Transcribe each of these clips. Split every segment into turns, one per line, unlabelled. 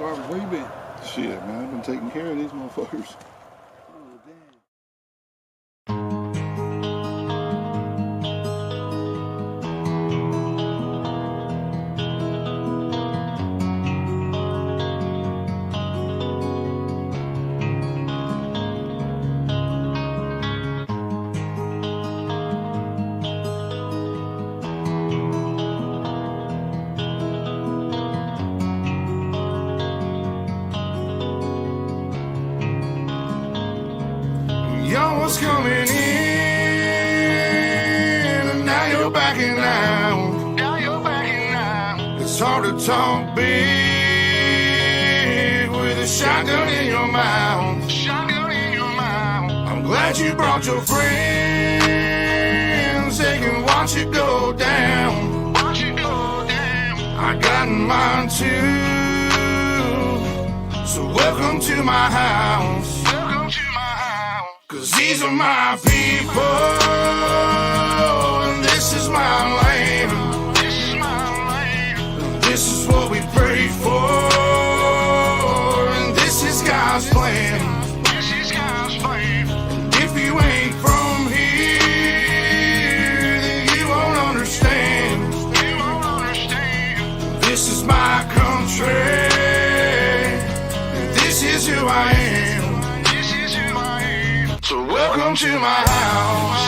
Robert, where you been?
Shit, man, I've been taking care of these motherfuckers.
Oh, damn.
Y'all was coming in, and now you're backing out. Now you're backing out. It's hard to talk big with a shotgun in your mouth. Shotgun in your mouth. I'm glad you brought your friends. They can watch it go down. Watch it go down. I got mine too. So welcome to my house. Cause these are my people, and this is my land. This is my land. And this is what we pray for, and this is God's plan. This is God's plan. And if you ain't from here, then you won't understand. You won't understand. This is my country, and this is who I am. So welcome to my house.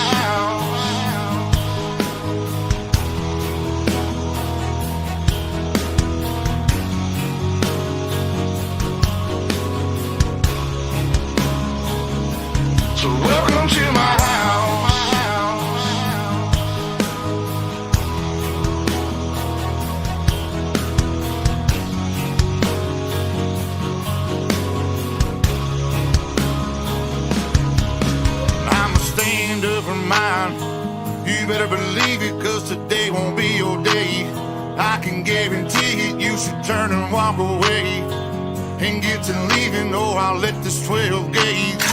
So welcome to my house. Stand up for mine. You better believe it, cause today won't be your day. I can guarantee it, you should turn and walk away and get to leaving, or I'll let this 12 gauge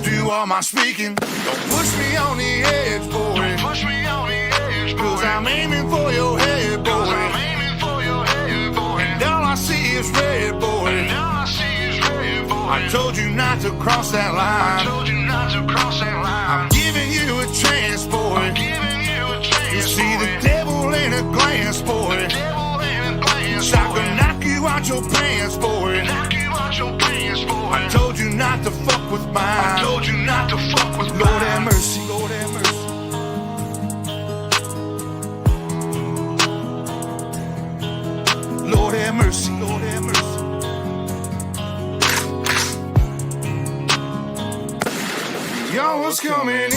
do all my speaking. Don't push me on the edge, boy. Don't push me on the edge, boy. Cause I'm aiming for your head, boy. Cause I'm aiming for your head, boy. And all I see is red, boy. And all I see is red, boy. I told you not to cross that line. I told you not to cross that line. I'm giving you a chance, boy. I'm giving you a chance, you see boy. The devil in a glance, boy. The devil in a glance, boy. I can knock you out your pants, boy. Knock you out your pants, boy. I told you not to fuck with mine. I told you not to fuck with Lord mine. Have mercy, Lord have mercy. Lord have mercy, Lord have mercy. Y'all was coming in,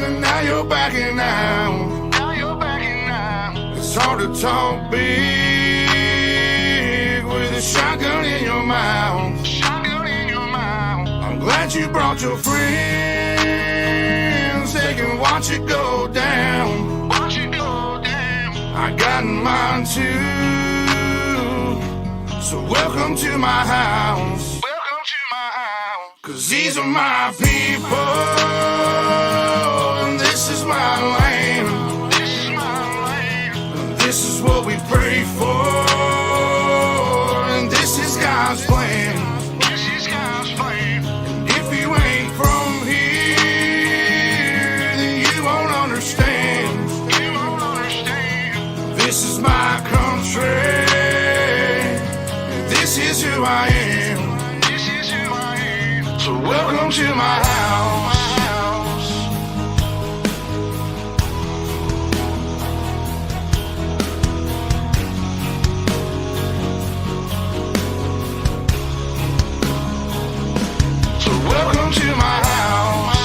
and now you're backing out. Now you're backing out. It's hard to talk big with a shotgun in your mouth. Shotgun in your mouth. I'm glad you brought your friends. They can watch it go down. Watch it go down. I got mine too. So welcome to my house. Cause these are my people, and this is my land. This is my land. And this is what we pray for, and this is God's plan. This is God's plan. And if you ain't from here, then you won't understand. You won't understand. This is my country, and this is who I am. So welcome to my house. So welcome to my house.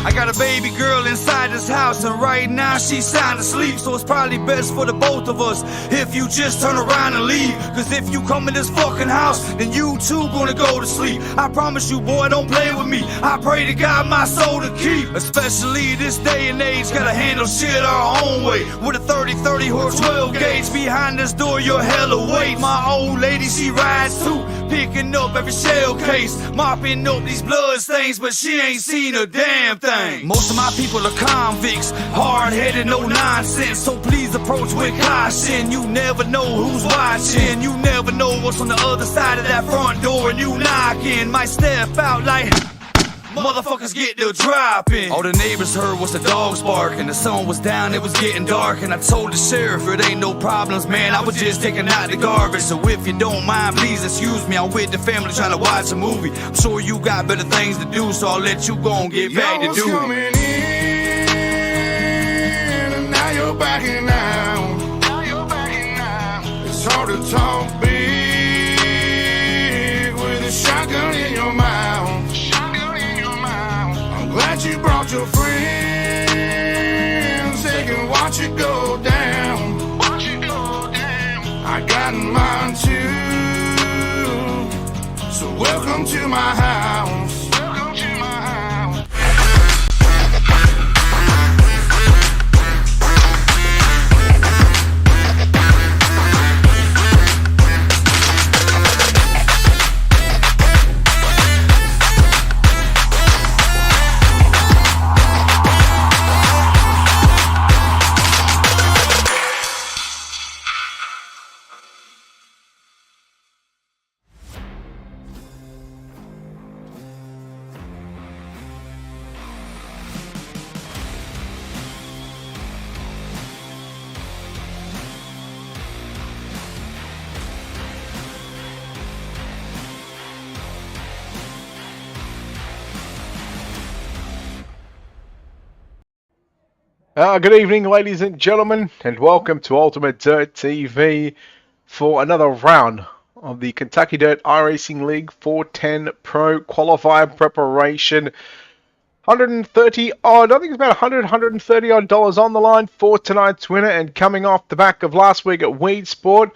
I
got a baby girl inside this house, and right now she's sound asleep. So it's probably best for the both of us if you just turn around and leave. Cause if you come in this fucking house, then you too gonna go to sleep. I promise you, boy, don't play with me. I pray to God my soul to keep. Especially this day and age, gotta handle shit our own way. With a 30-30 or 12 gauge behind this door, you're hella weight. My old lady, she rides too, picking up every shell case, mopping up these blood stains, but she ain't seen a damn thing. Most of my people are convicts, hard-headed, no nonsense. So please approach with caution. You never know who's watching. You never know what's on the other side of that front door, and you knocking. Might step out like motherfuckers get to dropping. All the neighbors heard was the dogs barking. The sun was down, it was getting dark, and I told the sheriff it ain't no problems, man. I was just taking out the garbage. So if you don't mind, please excuse me. I'm with the family trying to watch a movie. I'm sure you got better things to do, so I'll let you go and get back to duty.
Coming in, and now you're backing out. It's hard to talk big with a shotgun in your mouth. Glad you brought your friends, they can watch it go down. I got mine too, so welcome to my house.
Good evening, ladies and gentlemen, and welcome to Ultimate Dirt TV for another round of the Kentucky Dirt iRacing League 410 Pro qualifier preparation. 130 odd, I think it's about 130 odd dollars on the line for tonight's winner, and coming off the back of last week at Weed Sport,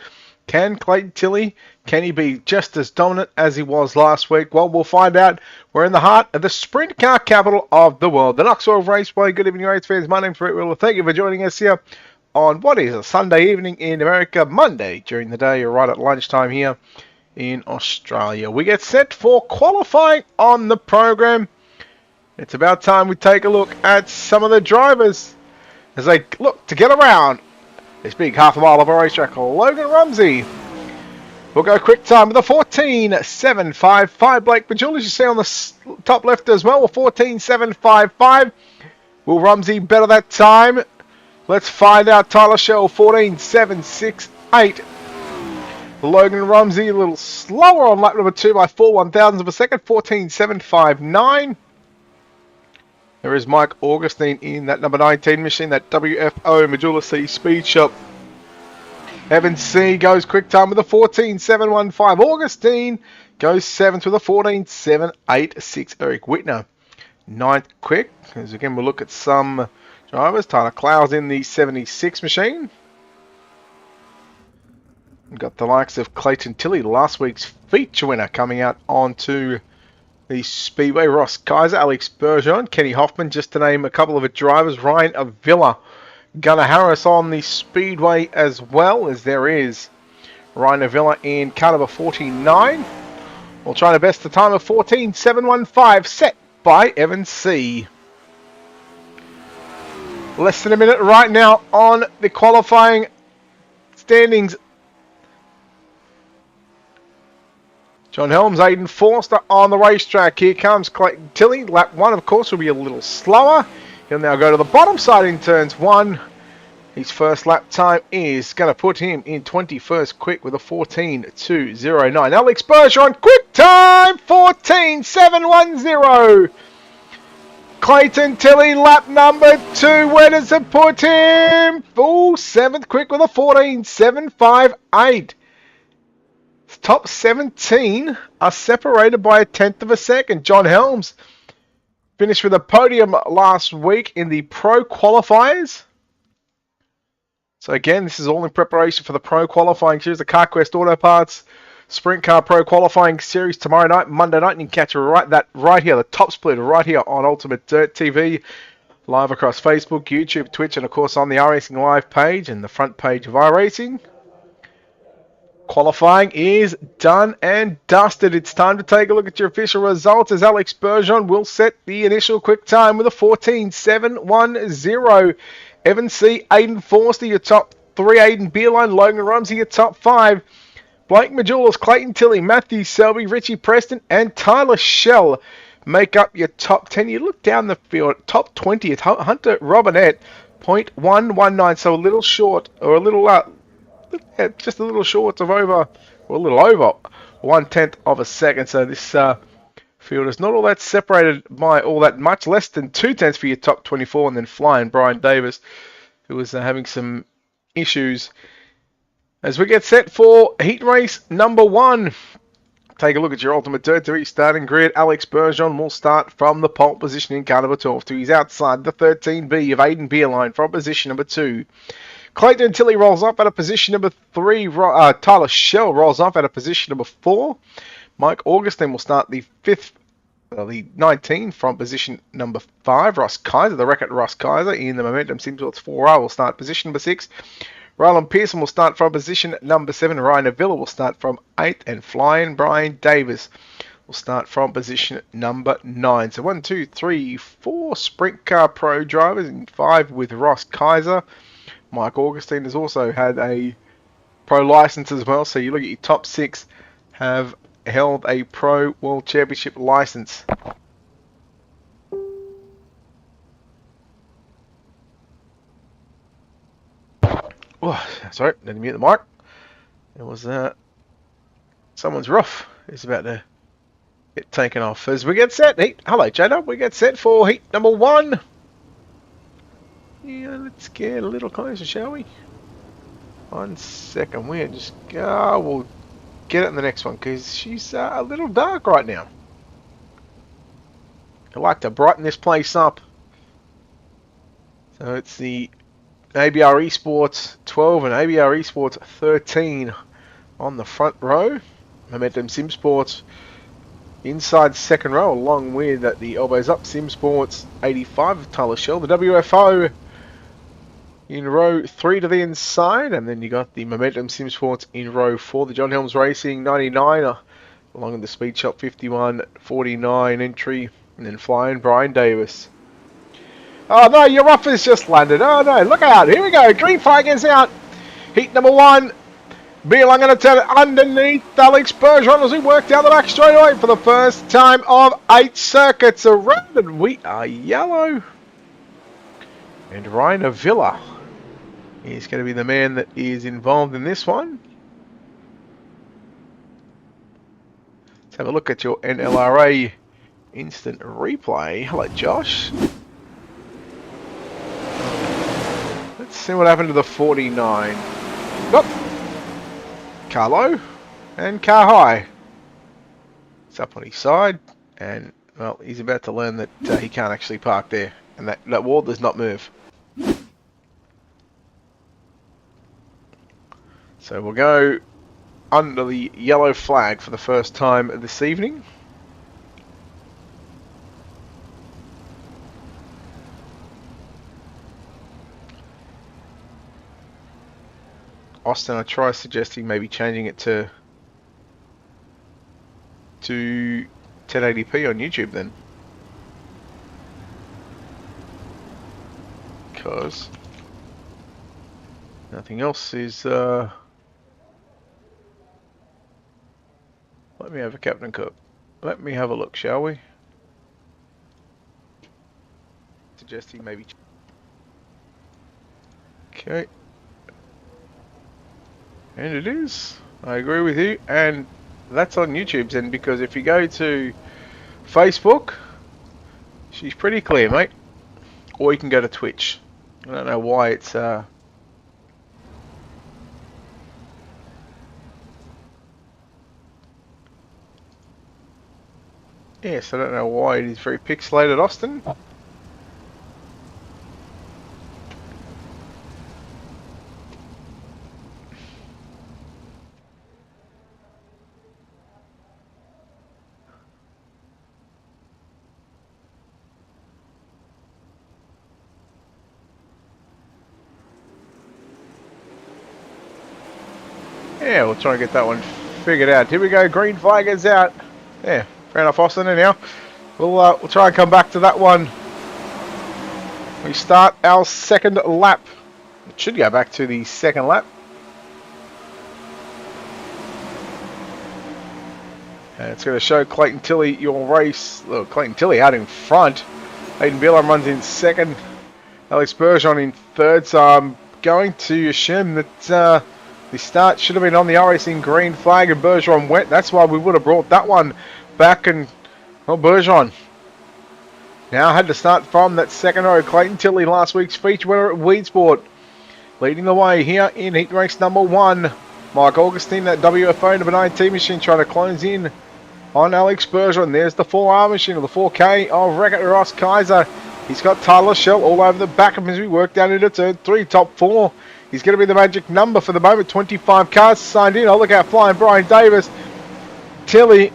can Clayton Tilley, can he be just as dominant as he was last week? Well, we'll find out. We're in the heart of the sprint car capital of the world, the Knoxville Raceway. Good evening, race fans. My name's Rick Wheeler. Thank you for joining us here on what is a Sunday evening in America, Monday during the day, right at lunchtime here in Australia. We get set for qualifying on the program. It's about time we take a look at some of the drivers as they look to get around this big half a mile of a racetrack. Logan Rumsey will go quick time with a 14.755. Blake Majul, as you see on the top left as well, a 14.755. Will Rumsey better that time? Let's find out. Tyler Shell, 14.768. Logan Rumsey a little slower on lap number 2 by 4/1000 of a second, 14.759. There is Mike Augustine in that number 19 machine, that WFO Majula C Speed Shop. Evan C goes quick time with a 14.715. Augustine goes 7th with a 14.786. Eric Whitner, 9th quick. As again, we'll look at some drivers. Tyler Clowes in the 76 machine. We've got the likes of Clayton Tilley, last week's feature winner, coming out onto the Speedway. Ross Kaiser, Alex Bergeron, Kenny Hoffman, just to name a couple of the drivers. Ryan Avila, Gunnar Harris on the Speedway as well, as there is Ryan Avila in car number 49. We'll try to best the time of 14.715 set by Evan C. Less than a minute right now on the qualifying standings. John Helms, Aiden Forster on the racetrack. Here comes Clayton Tilley. Lap 1, of course, will be a little slower. He'll now go to the bottom side in turns 1. His first lap time is going to put him in 21st quick with a 14.209. Alex Bergeron, quick time, 14.710. Clayton Tilley, lap number 2. Where does it put him? Full 7th quick with a 14.758. Top 17 are separated by 1/10 of a second. John Helms Finished with a podium last week in the Pro Qualifiers. So again, this is all in preparation for the Pro Qualifying Series, the CarQuest Auto Parts Sprint Car Pro Qualifying Series tomorrow night, Monday night, and you can catch that right here, the top split right here on Ultimate Dirt TV, live across Facebook, YouTube, Twitch, and of course on the Iracing Live page and the front page of Iracing. Qualifying is done and dusted. It's time to take a look at your official results as Alex Bergeron will set the initial quick time with a 14.710. Evan C., Aiden Forster, your top 3. Aiden Beerline, Logan Rumsey, your top 5. Blake Majulis, Clayton Tilley, Matthew Selby, Richie Preston, and Tyler Shell make up your top 10. You look down the field, top 20th, Hunter Robinette, 0.119, so a little short, or a little, just a little short of over, or a little over 1/10 of a second. So this field is not all that separated by all that much, less than 2/10 for your top 24, and then flying Brian Davis, who was having some issues. As we get set for heat race number 1, take a look at your Ultimate Dirt 3 starting grid. Alex Bergeron will start from the pole position in car number 12. He's outside the 13B of Aiden Beerline from position number 2. Clayton Tilley rolls up at a position number 3. Tyler Shell rolls up at a position number 4. Mike Augustine will start the 19 from position number 5. Ross Kaiser, the record Ross Kaiser in the Momentum Simsports 4R will start position number 6. Rylan Pearson will start from position number 7. Ryan Avila will start from 8. And Flying Brian Davis will start from position number 9. So 1, 2, 3, 4 Sprint Car Pro drivers and 5 with Ross Kaiser. Mike Augustine has also had a pro license as well. So you look at your top 6 have held a Pro World Championship license. Oh, sorry, didn't mute the mic. It was someone's roof is about to get taken off as we get set. Hello, Jada. We get set for heat number 1. Yeah, let's get a little closer, shall we? 1 second. We'll just go. We'll get it in the next one because she's a little dark right now. I like to brighten this place up. So it's the ABR Esports 12 and ABR Esports 13 on the front row. Momentum Simsports inside second row, along with the Elbows Up Simsports 85 of Tyler Shell. The WFO in row 3 to the inside, and then you got the Momentum Simsports in row 4. The John Helms Racing 99 along with the Speed Shop 51 49 entry, and then Flying Brian Davis. Oh no, your rough has just landed. Oh no, look out. Here we go. Green flag is out. Heat number 1. Beal, I'm going to turn it underneath Alex Bergeron as we work down the back straight away for the first time of 8 circuits around, and we are yellow. And Ryan Avila is going to be the man that is involved in this one. Let's have a look at your NLRA instant replay. Hello, Josh. Let's see what happened to the 49. Nope. Car low and car high. It's up on his side, and well, he's about to learn that he can't actually park there, and that wall does not move. So we'll go under the yellow flag for the first time this evening. Austin, I try suggesting maybe changing it to 1080p on YouTube then, because nothing else is. Let me have a Captain Cook. Let me have a look, shall we? Suggesting maybe. Okay. And it is. I agree with you. And that's on YouTube's end, because if you go to Facebook, she's pretty clear, mate. Or you can go to Twitch. I don't know why it's Yes, I don't know why it is very pixelated, Austin. Yeah, we'll try and get that one figured out. Here we go, green flag is out. Yeah, fair enough, Austin. Anyhow, we'll try and come back to that one. We start our second lap. It should go back to the second lap. And it's going to show Clayton Tilley your race. Look, Clayton Tilley out in front. Hayden Beeler runs in second. Alex Bergeron in third. So I'm going to assume that the start should have been on the Iracing green flag and Bergeron went. That's why we would have brought that one back. And, well, Bergeron now had to start from that second row. Clayton Tilley, last week's feature winner at Weedsport, leading the way here in heat race number 1. Mike Augustine, that WFO number 19 machine, trying to close in on Alex Bergeron. There's the 4R machine, or the 4K of Wreck-It Ross Kaiser. He's got Tyler Shell all over the back of him as we work down into turn 3, top 4. He's going to be the magic number for the moment. 25 cars signed in. Oh, look out, flying Brian Davis. Tilley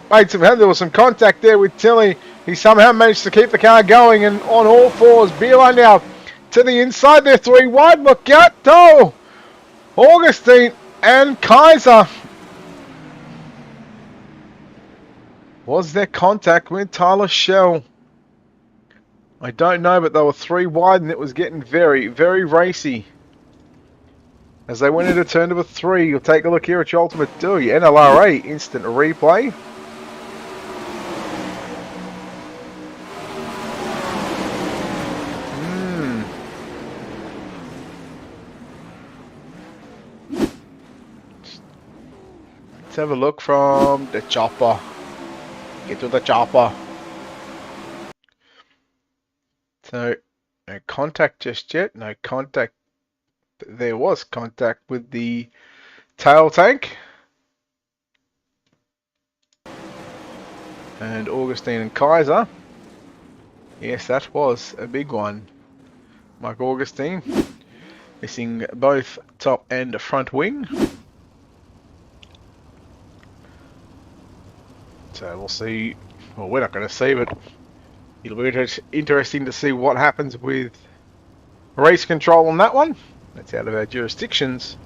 made some head. There was some contact there with Tilley. He somehow managed to keep the car going, and on all fours, Beeline now to the inside there, 3 wide. Look out, oh! Augustine and Kaiser. Was there contact with Tyler Shell? I don't know, but they were 3 wide, and it was getting very, very racy. As they went into turn number 3, you'll take a look here at your Ultimate Dewey NLRA instant replay. Let's have a look from the chopper. Get to the chopper. So, no contact just yet. No contact. There was contact with the tail tank. And Augustine and Kaiser. Yes, that was a big one. Mike Augustine missing both top and front wing. So we'll see. Well, we're not going to see, but it'll be interesting to see what happens with race control on that one. That's out of our jurisdictions.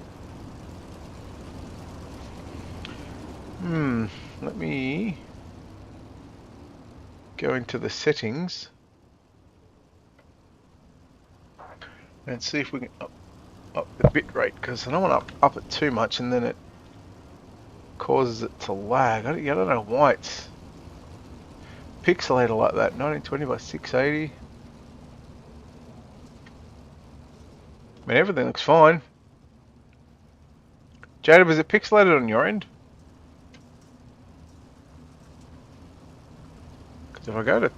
Let me go into the settings and see if we can up the bit rate, because I don't want to up it too much and then it causes it to lag. I don't know why it's pixelated like that. 1920 by 680. I mean, everything looks fine. Jada, was it pixelated on your end? Because if I go to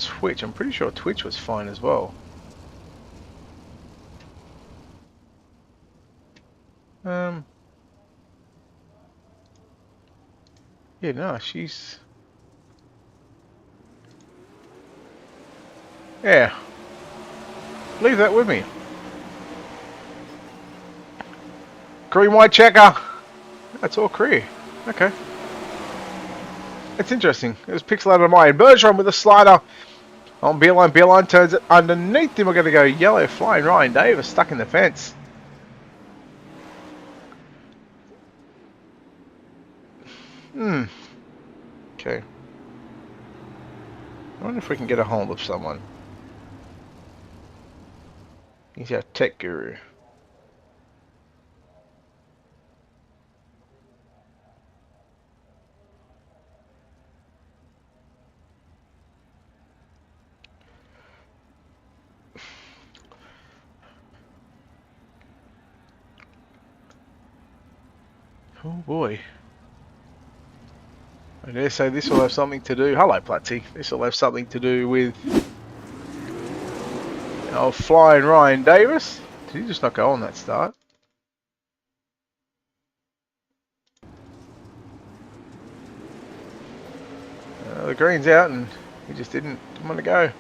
Twitch, I'm pretty sure Twitch was fine as well. Yeah, no, she's... Yeah. Leave that with me. Green white checker. That's all clear. Okay. It's interesting. It was pixelated on my end. Bergeron with a slider on Beeline. Beeline turns it underneath him. We're going to go yellow flying Ryan Davis stuck in the fence. Okay. I wonder if we can get a hold of someone. He's our tech guru. Oh boy. I dare say this will have something to do... Hello, Platty. This will have something to do with... Oh, flying Ryan Davis. Did he just not go on that start? The green's out and he just didn't want to go.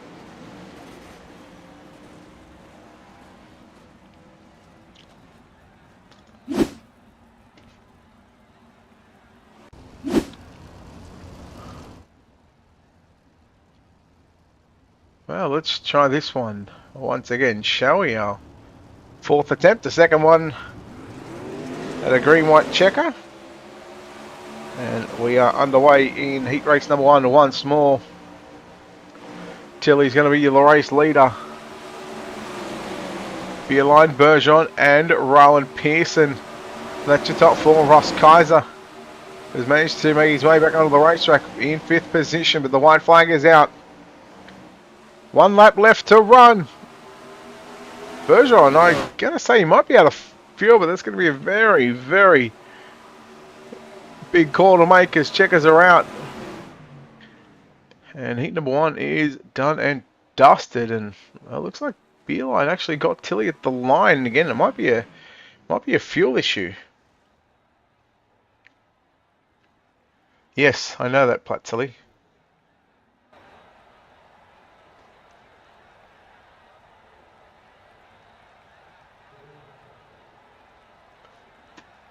Well, let's try this one once again, shall we? Our fourth attempt, the second one at a green-white checker. And we are underway in heat race number 1 once more. Tilly's going to be the race leader. Beerline, Bergeron and Rowan Pearson. That's your top 4. Ross Kaiser has managed to make his way back onto the racetrack in 5th position, but the white flag is out. 1 lap left to run. Bergeron, I'm going to say he might be out of fuel, but that's going to be a very, very big call to make as checkers are out. And heat number 1 is done and dusted, and it looks like Beerline actually got Tilly at the line again. It might be a fuel issue. Yes, I know that, Platt Tilly.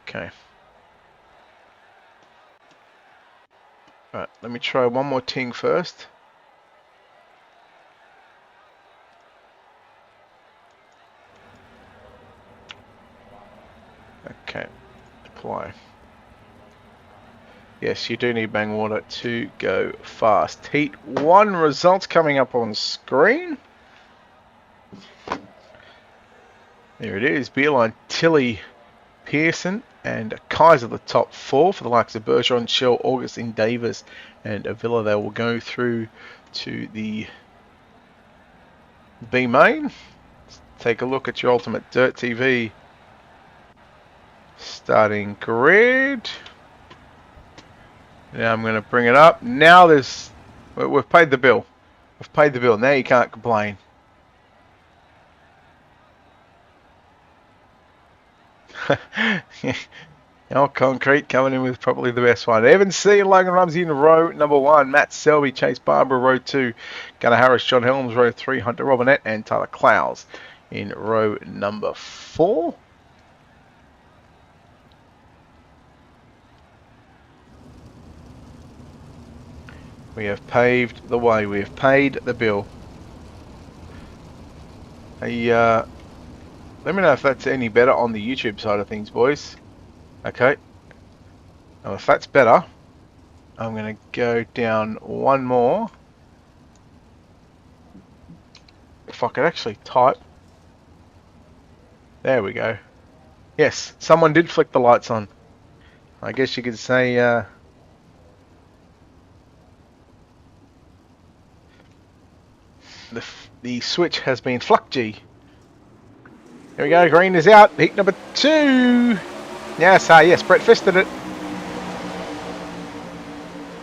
Okay. Right, let me try one more ting first. Okay, apply. Yes, you do need bang water to go fast. Heat 1 results coming up on screen. There it is, Beerline, Tilly, Pearson and Kaiser the top 4 for the likes of Bergeron, Shell, Augustine, Davis and Avila. They will go through to the B main. Let's take a look at your Ultimate Dirt TV starting grid. Now I'm going to bring it up. Now we've paid the bill. We've paid the bill. Now you can't complain. Old Concrete coming in with probably the best one. Evan C. and Logan Rumsey in row number 1. Matt Selby, Chase Barber, row 2. Gunnar Harris, John Helms, row 3. Hunter Robinette and Tyler Clowes in row number 4. We have paved the way. We have paid the bill. Let me know if that's any better on the YouTube side of things, boys. Okay. Now if that's better, I'm going to go down one more. If I could actually type. There we go. Yes, someone did flick the lights on. I guess you could say the switch has been flucked. Here we go, green is out. Heat number 2. Yes, yes, Brett fisted it.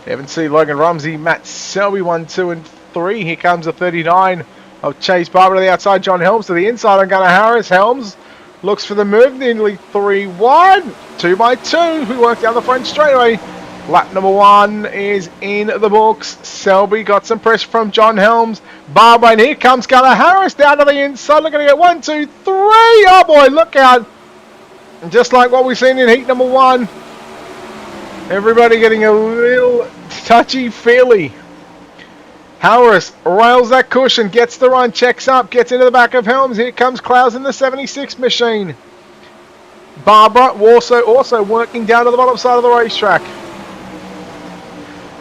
Evan C, Logan Rumsey, Matt Selby 1, 2 and 3. Here comes the 39 of Chase Barber to the outside. John Helms to the inside on Gunnar Harris. Helms looks for the move, nearly 3 wide. 2 by 2. We work down the front straightaway. Lap number 1 is in the books. Selby got some pressure from John Helms. Barber, and here comes Gunnar Harris down to the inside. Looking to get 1, 2, 3. Oh boy, look out. And just like what we've seen in heat number 1. Everybody getting a little touchy-feely. Harris rails that cushion, gets the run, checks up, gets into the back of Helms. Here comes Clowes in the 76 machine. Barbara also working down to the bottom side of the racetrack.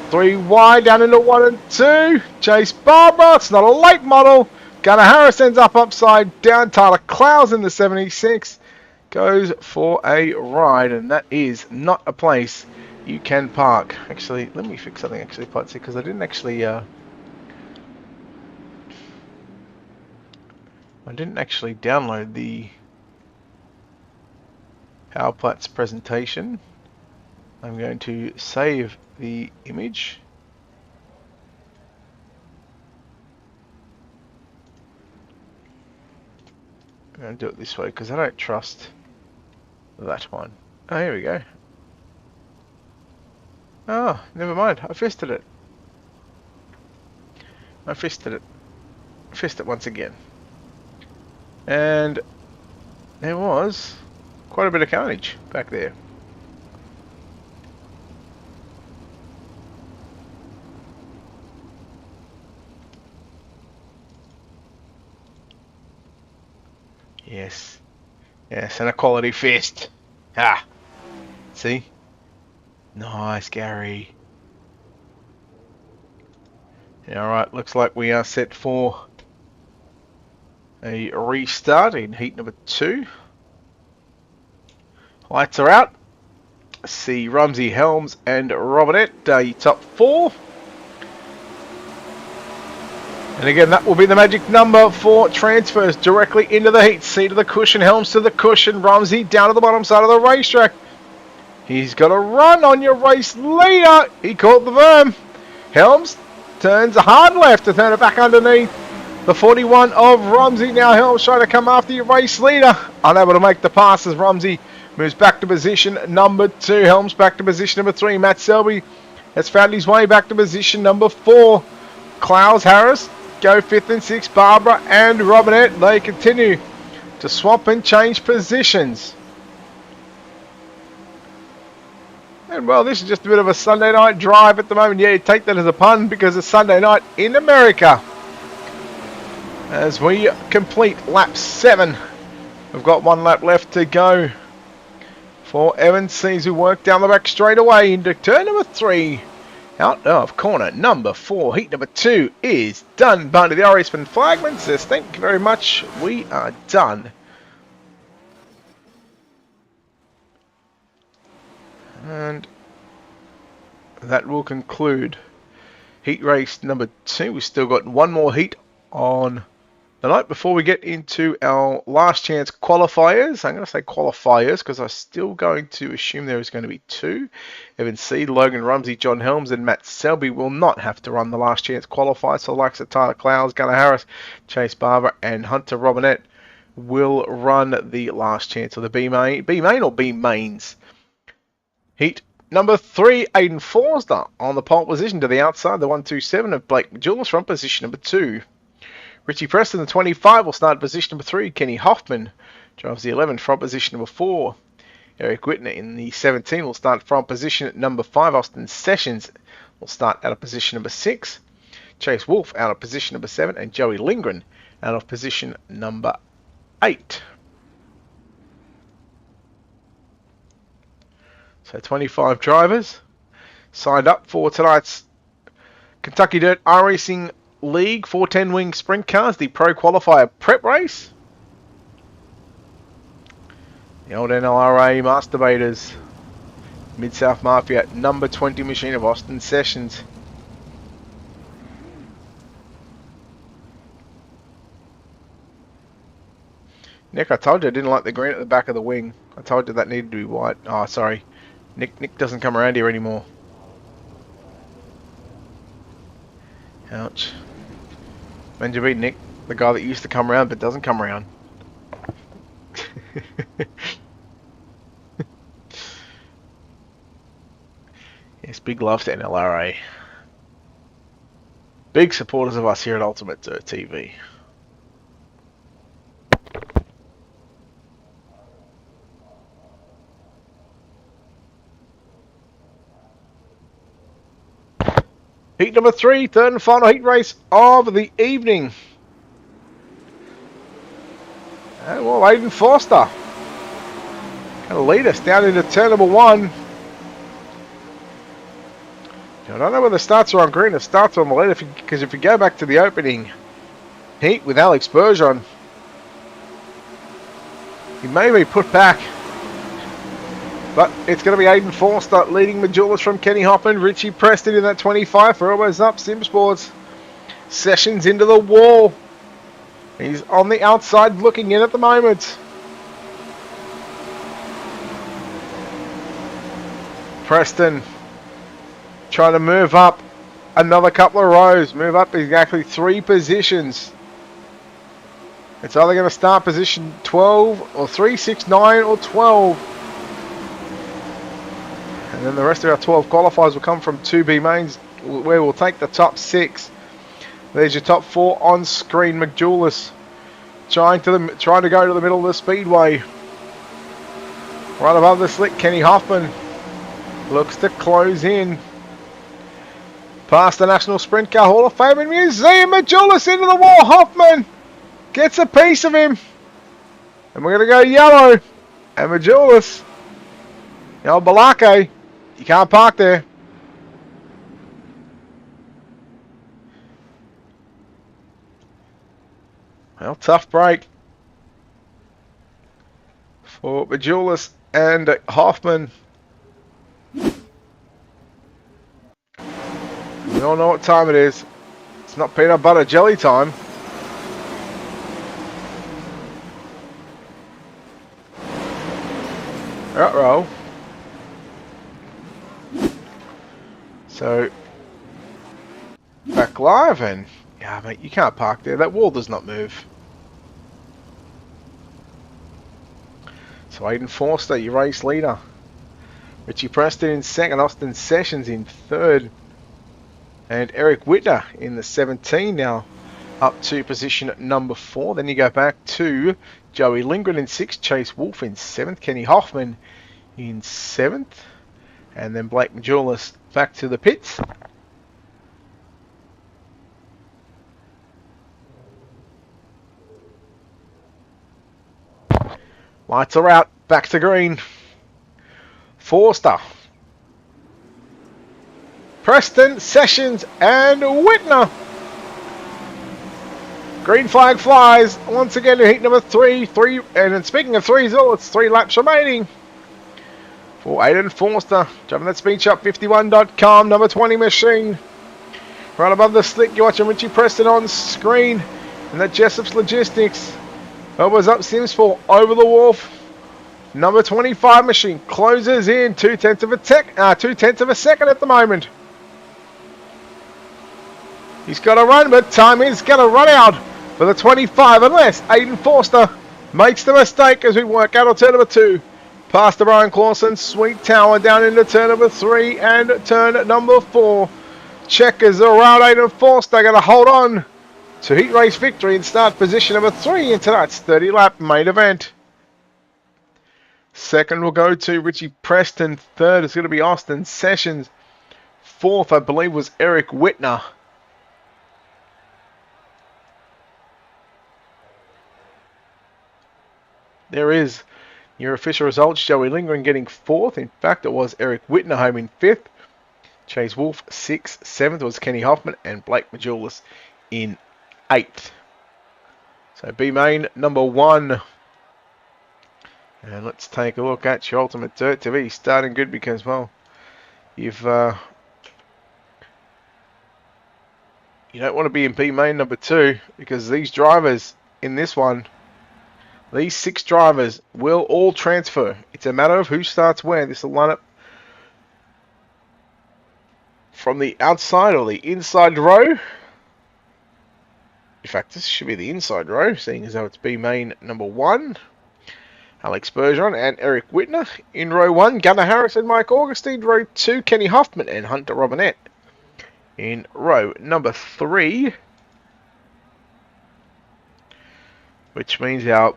3 wide down into 1 and 2. Chase Barbara, it's not a late model. Gunnar Harris ends up upside down. Tyler Clowes in the 76 goes for a ride, and that is not a place you can park. Actually, let me fix something actually, Patsy, because I didn't actually download the Power Platts presentation. I'm going to save the image. I'm going to do it this way because I don't trust that one. Oh, here we go. Oh, never mind. I fisted it. I fisted it. Fist it once again. And there was quite a bit of carnage back there. Yes. Yes, and a quality fist. Ha! See? Nice, Gary. Alright, looks like we are set for a restart in heat number 2. Lights are out. See Rumsey, Helms and Robinette, top 4. And again, that will be the magic number for transfers directly into the heat. C to the cushion, Helms to the cushion, Rumsey down to the bottom side of the racetrack. He's got a run on your race leader. He caught the worm. Helms turns a hard left to turn it back underneath the 41 of Rumsey. Now Helms trying to come after your race leader. Unable to make the pass as Rumsey moves back to position number 2. Helms back to position number 3. Matt Selby has found his way back to position number 4. Clowes, Harris go 5th and 6th. Barbara and Robinette, they continue to swap and change positions. And well, this is just a bit of a Sunday night drive at the moment. Yeah, you take that as a pun because it's Sunday night in America. As we complete lap 7. We've got 1 lap left to go for Evan Sees, who worked down the back straight away into turn number 3. Out of corner number 4. Heat number 2 is done. Barney the Iracing flagman says thank you very much. We are done. And that will conclude heat race number 2. We've still got 1 more heat on the night before we get into our last chance qualifiers. I'm going to say qualifiers because I'm still going to assume there is going to be 2. Evan C, Logan Rumsey, John Helms and Matt Selby will not have to run the last chance qualifier. So likes of Tyler Clowes, Gunnar Harris, Chase Barber and Hunter Robinette will run the last chance of the B main or B mains. Heat number 3, Aiden Forster on the pole position to the outside, the 127 of Blake Majulis from position number 2. Richie Preston, the 25, will start position number 3. Kenny Hoffman drives the 11 from position number 4. Eric Whitner in the 17 will start from position number 5. Austin Sessions will start out of position number 6. Chase Wolf out of position number 7. And Joey Lindgren out of position number 8. So 25 drivers signed up for tonight's Kentucky Dirt iRacing League 410 Wing Sprint Cars, the Pro Qualifier Prep Race. The old NLRA Masturbators Mid-South Mafia number 20 machine of Austin Sessions. Nick, I told you I didn't like the green at the back of the wing. I told you that needed to be white. Oh, sorry. Nick doesn't come around here anymore. Ouch. Man, you beat Nick, the guy that used to come around but doesn't come around. Yes, big love to NLRA. Big supporters of us here at Ultimate Dirt TV. Heat number 3, third and final heat race of the evening. And well, Aiden Forster going to lead us down into turn number 1. I don't know whether the starts are on green or starts are on the lead, because if you go back to the opening heat with Alex Bergeron, he may be put back. But it's going to be Aiden Forster leading Majulis from Kenny Hoffman. Richie Preston in that 25 for elbows up. Sim Sports. Sessions into the wall. He's on the outside looking in at the moment. Preston trying to move up another couple of rows. Move up exactly 3 positions. It's either going to start position 12 or 3, 6, 9 or 12. And then the rest of our 12 qualifiers will come from 2B mains, where we'll take the top 6. There's your top 4 on screen. McJulis trying to go to the middle of the speedway. Right above the slick, Kenny Hoffman looks to close in. Past the National Sprint Car Hall of Fame and Museum. McJulis into the wall. Hoffman gets a piece of him. And we're going to go yellow. And McJulis, the old Balake, you can't park there. Well, tough break for McJulis and Hoffman. We all know what time it is. It's not peanut butter jelly time. Uh-oh. So, back live and... yeah, mate, you can't park there. That wall does not move. So Aiden Forster, your race leader. Richie Preston in second. Austin Sessions in third. And Eric Whitner in the 17 now. Up to position number 4. Then you go back to Joey Lindgren in 6th. Chase Wolf in 7th. Kenny Hoffman in 7th. And then Blake McJulis back to the pits. Lights are out. Back to green. Forster. Preston, Sessions, and Whitner. Green flag flies once again to heat number 3. And speaking of 3s, it's 3 laps remaining for Aiden Forster. Jumping that speedshop51.com, number 20 machine. Right above the slick, you're watching Richie Preston on screen. And that Jessup's Logistics. Elbows up, Sims for over the wharf. Number 25 machine closes in 2/10 of a second at the moment. He's got to run, but time is going to run out for the 25 unless Aiden Forster makes the mistake as we work out on turn number 2. Past the Brian Clausen, Sweet Tower down into turn number 3 and turn number 4. Checkers around Aiden Forster, going to hold on to heat race victory and start position number 3 in tonight's 30 lap main event. Second will go to Richie Preston. Third is going to be Austin Sessions. Fourth, I believe, was Eric Whitner. There is your official results. Joey Lindgren getting 4th. In fact, it was Eric Whitner home in 5th. Chase Wolf 6th. 7th was Kenny Hoffman and Blake McJulis in 8th. So B main number 1. And let's take a look at your Ultimate Dirt TV. Starting good because, well, you don't want to be in B main number 2 because these drivers in this one, these 6 drivers will all transfer. It's a matter of who starts where. This will line up from the outside or the inside row. In fact, this should be the inside row, seeing as though it's B main number 1. Alex Bergeron and Eric Whitner. In row 1, Gunnar Harris and Mike Augustine. Row 2, Kenny Hoffman and Hunter Robinette. In row number 3, which means our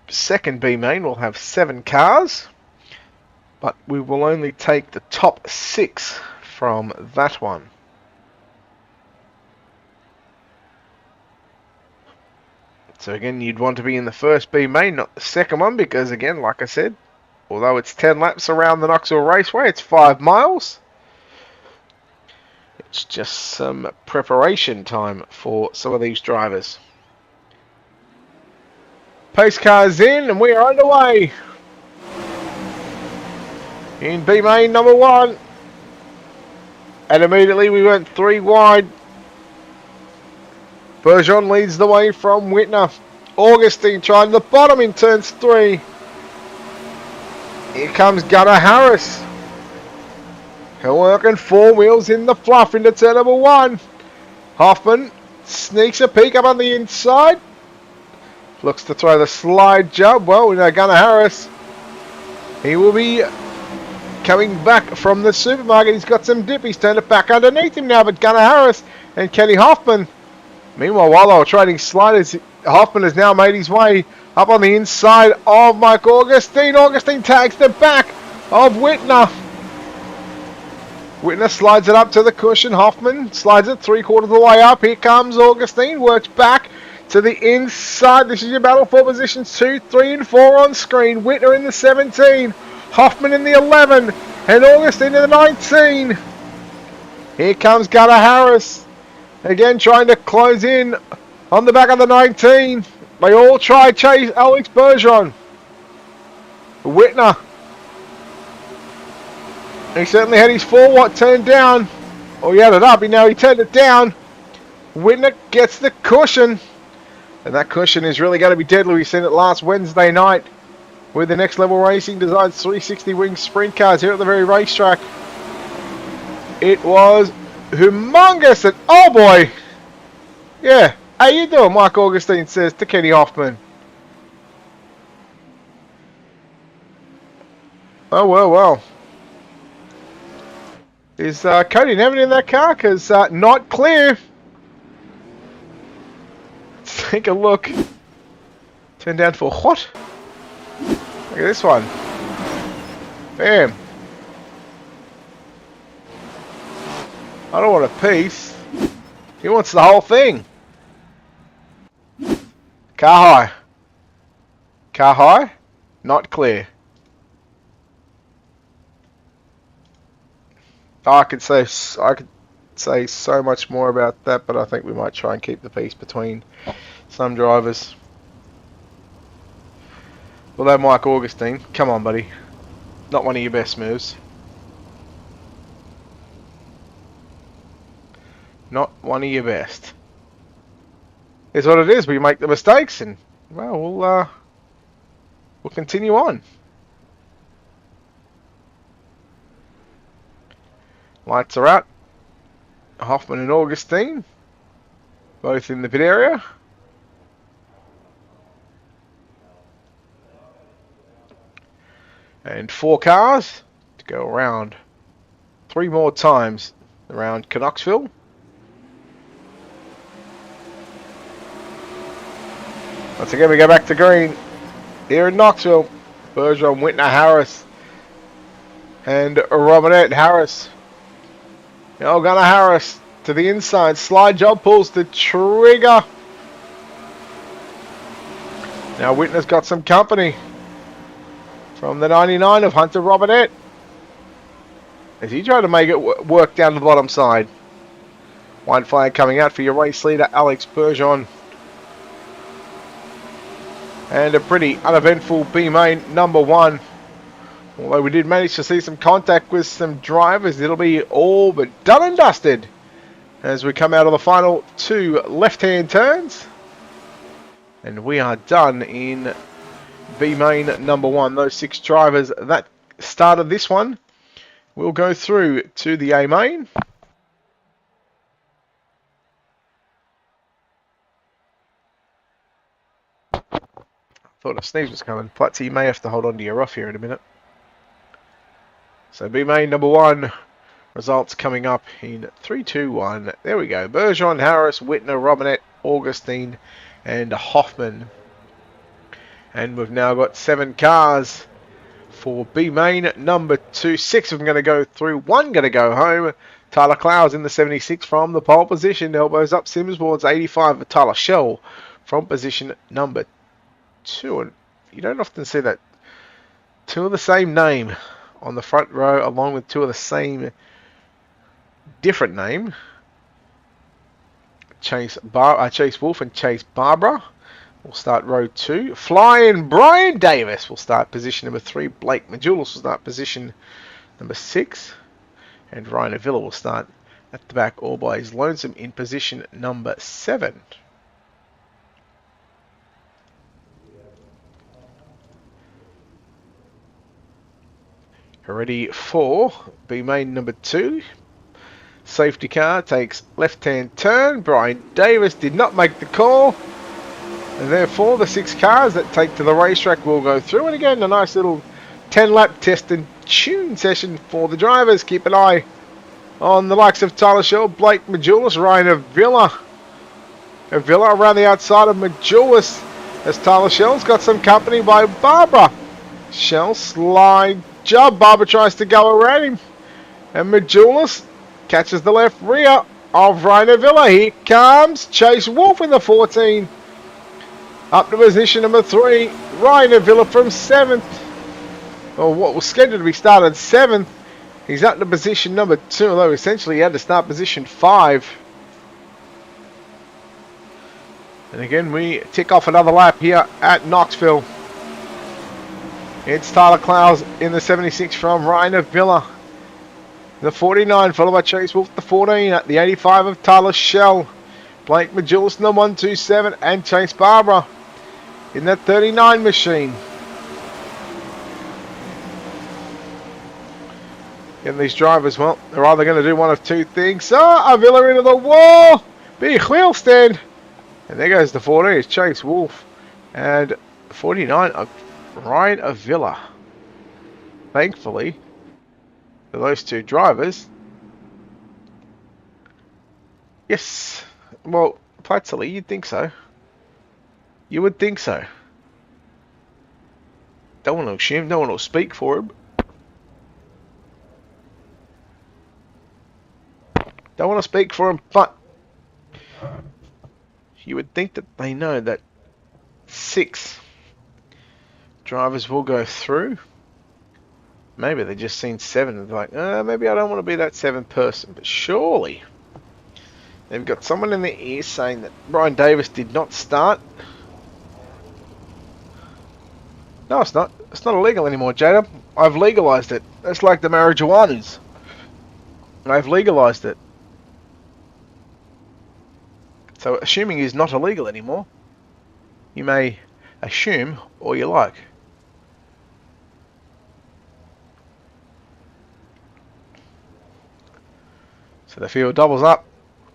second B main will have 7 cars, but we will only take the top 6 from that one. So again, you'd want to be in the first B main, not the second one, because again, like I said, although it's 10 laps around the Knoxville Raceway, it's 5 miles. It's just some preparation time for some of these drivers. Pace cars in, and we are underway. In B main number 1. And immediately we went 3 wide. Bergeron leads the way from Whitner. Augustine trying the bottom in turns 3. Here comes Gunnar Harris. He're working 4 wheels in the fluff into turn number 1. Hoffman sneaks a peek up on the inside. Looks to throw the slide jump. Well, we know Gunnar Harris. He will be coming back from the supermarket. He's got some dip. He's turned it back underneath him now, but Gunnar Harris and Kenny Hoffman. Meanwhile, while they were trading sliders, Hoffman has now made his way up on the inside of Mike Augustine. Augustine tags the back of Whitner. Whitner slides it up to the cushion. Hoffman slides it 3/4 of the way up. Here comes Augustine. Works back to the inside. This is your battle for positions 2, 3, and 4 on screen. Whitner in the 17. Hoffman in the 11. And Augustine in the 19. Here comes Gunnar Harris. Again trying to close in on the back of the 19. They all try chase Alex Bergeron. Whitner. He certainly had his 4-watt turned down. Or he had it up. Now he turned it down. Whitner gets the cushion. And that cushion is really going to be deadly. We seen it last Wednesday night with the Next Level Racing Designs 360 wing sprint cars here at the very racetrack. It was humongous. And oh boy. Yeah. How you doing, Mike Augustine says to Kenny Hoffman. Oh, well. Is Cody Nevin in that car? Because not clear. Let's take a look. Turn down for what? Look at this one. Bam. I don't want a piece. He wants the whole thing. Car high. Car high. Not clear. I could say so much more about that, but I think we might try and keep the peace between some drivers. Although Mike Augustine, come on, buddy. Not one of your best moves. Not one of your best. It's what it is. We make the mistakes, and well, we'll continue on. Lights are out. Hoffman and Augustine, both in the pit area. And 4 cars to go around 3 more times around Knoxville. Once again, we go back to green here in Knoxville. Bergeron, Whitner, Harris, and Robinette. Harris. Oh, Gunnar Harris to the inside. Slide job, pulls the trigger. Now Whitner's got some company from the 99 of Hunter Robinette. As he tried to make it work down to the bottom side. White flag coming out for your race leader, Alex Bergeron. And a pretty uneventful B-main number 1. Although we did manage to see some contact with some drivers, it'll be all but done and dusted as we come out of the final 2 left-hand turns. And we are done in B-main number 1. Those 6 drivers that started this one will go through to the A-main. Thought a sneeze was coming. Platzi, you may have to hold on to your rough here in a minute. So B-main number 1, results coming up in 3, 2, 1. There we go. Bergeron, Harris, Whitner, Robinette, Augustine, and Hoffman. And we've now got 7 cars for B-main number 2. 6 of them going to go through. 1 going to go home. Tyler Clowes in the 76 from the pole position. Elbows up. Sims boards 85 for Tyler Shell from position number 2. And you don't often see that. 2 of the same name on the front row, along with 2 of the same different name. Chase Wolf and Chase Barbara will start row 2. Flying Brian Davis will start position number 3. Blake Majulis will start position number 6. And Ryan Avila will start at the back all by his lonesome in position number 7. Ready for B-main number 2. Safety car takes left-hand turn. Brian Davis did not make the call. And therefore, the 6 cars that take to the racetrack will go through. And again, a nice little 10-lap test and tune session for the drivers. Keep an eye on the likes of Tyler Shell, Blake Majulis, Ryan Avila. Avila around the outside of Majulis as Tyler Shell's got some company by Barbara. Shell slide job. Barbara tries to go around him. And Majulis catches the left rear of Ryan Avila. Here comes Chase Wolf in the 14. Up to position number 3. Ryan Avila from 7th. Or what was scheduled to be started 7th. He's up to position number 2, although essentially he had to start position 5. And again, we tick off another lap here at Knoxville. It's Tyler Clowes in the 76 from Ryan Avila. The 49, followed by Chase Wolf, the 14, at the 85 of Tyler Shell. Blake Majulis in the 127, and Chase Barbara in that 39 machine. And these drivers, well, they're either going to do one of two things. Avila into the wall. Big wheel stand. And there goes the 14. It's Chase Wolf. And 49 of Ryan Avila. Thankfully, for those two drivers. Yes. Well, Platzley, you'd think so. You would think so. Don't want to assume, don't want to speak for him. Don't want to speak for him, but you would think that they know that 6 drivers will go through. Maybe they've just seen 7 and they're like, maybe I don't want to be that 7th person. But surely they've got someone in their ear saying that Brian Davis did not start. No, it's not. It's not illegal anymore, Jada. I've legalized it. That's like the marijuanas. I've legalized it. So assuming is not illegal anymore. You may assume all you like. So the field doubles up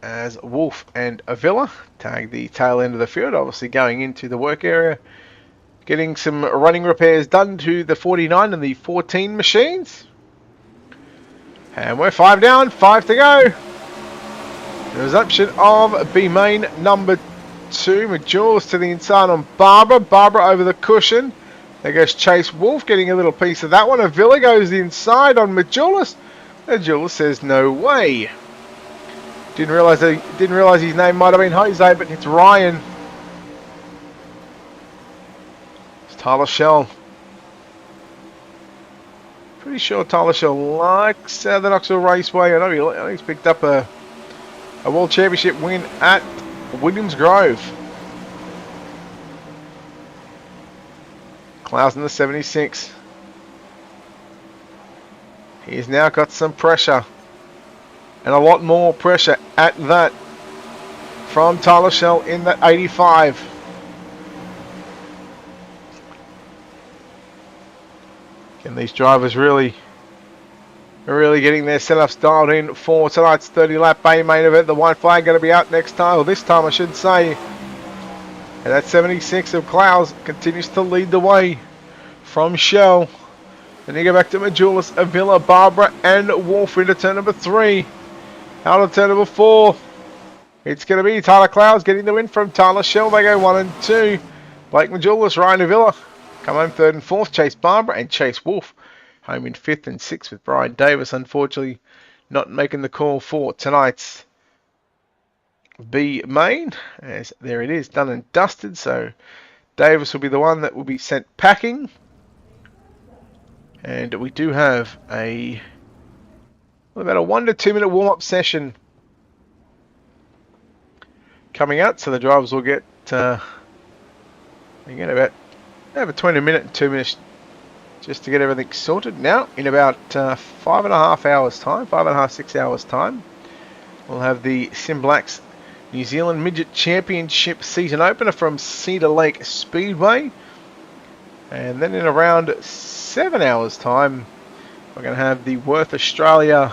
as Wolf and Avila tag the tail end of the field, obviously going into the work area, getting some running repairs done to the 49 and the 14 machines. And we're 5 down, 5 to go. The resumption of B main number 2. Majulis to the inside on Barbara. Barbara over the cushion. There goes Chase Wolf getting a little piece of that one. Avila goes inside on Majulis. Majulis says no way. Didn't realize his name might have been Jose, but it's Ryan. It's Tyler Shell. Pretty sure Tyler Shell likes the Knoxville Raceway. I know he's picked up a World Championship win at Williams Grove. Clowes in the 76. He's now got some pressure. And a lot more pressure at that from Tyler Shell in that 85. Can these drivers really getting their setups dialed in for tonight's 30 lap A main event? The white flag going to be out next time, or this time I should say. And that 76 of Clowes continues to lead the way from Shell. Then you go back to Majulis, Avila, Barbara and Wolf into turn number 3. Out of turn number 4. It's going to be Tyler Clowes getting the win from Tyler Shell. They go 1 and 2. Blake Majulis, Ryan Avila come home 3rd and 4th. Chase Barbara and Chase Wolf home in 5th and 6th, with Brian Davis unfortunately not making the call for tonight's B main. As there it is, done and dusted. So Davis will be the one that will be sent packing. And we do have about a 1 to 2 minute warm-up session coming out, so the drivers will get about 20 minutes and 2 minutes just to get everything sorted. Now, in about 5.5 hours time, 5.5, 6 hours time, we'll have the Sim Blacks New Zealand Midget Championship season opener from Cedar Lake Speedway. And then in around 7 hours time, we're going to have the Worth Australia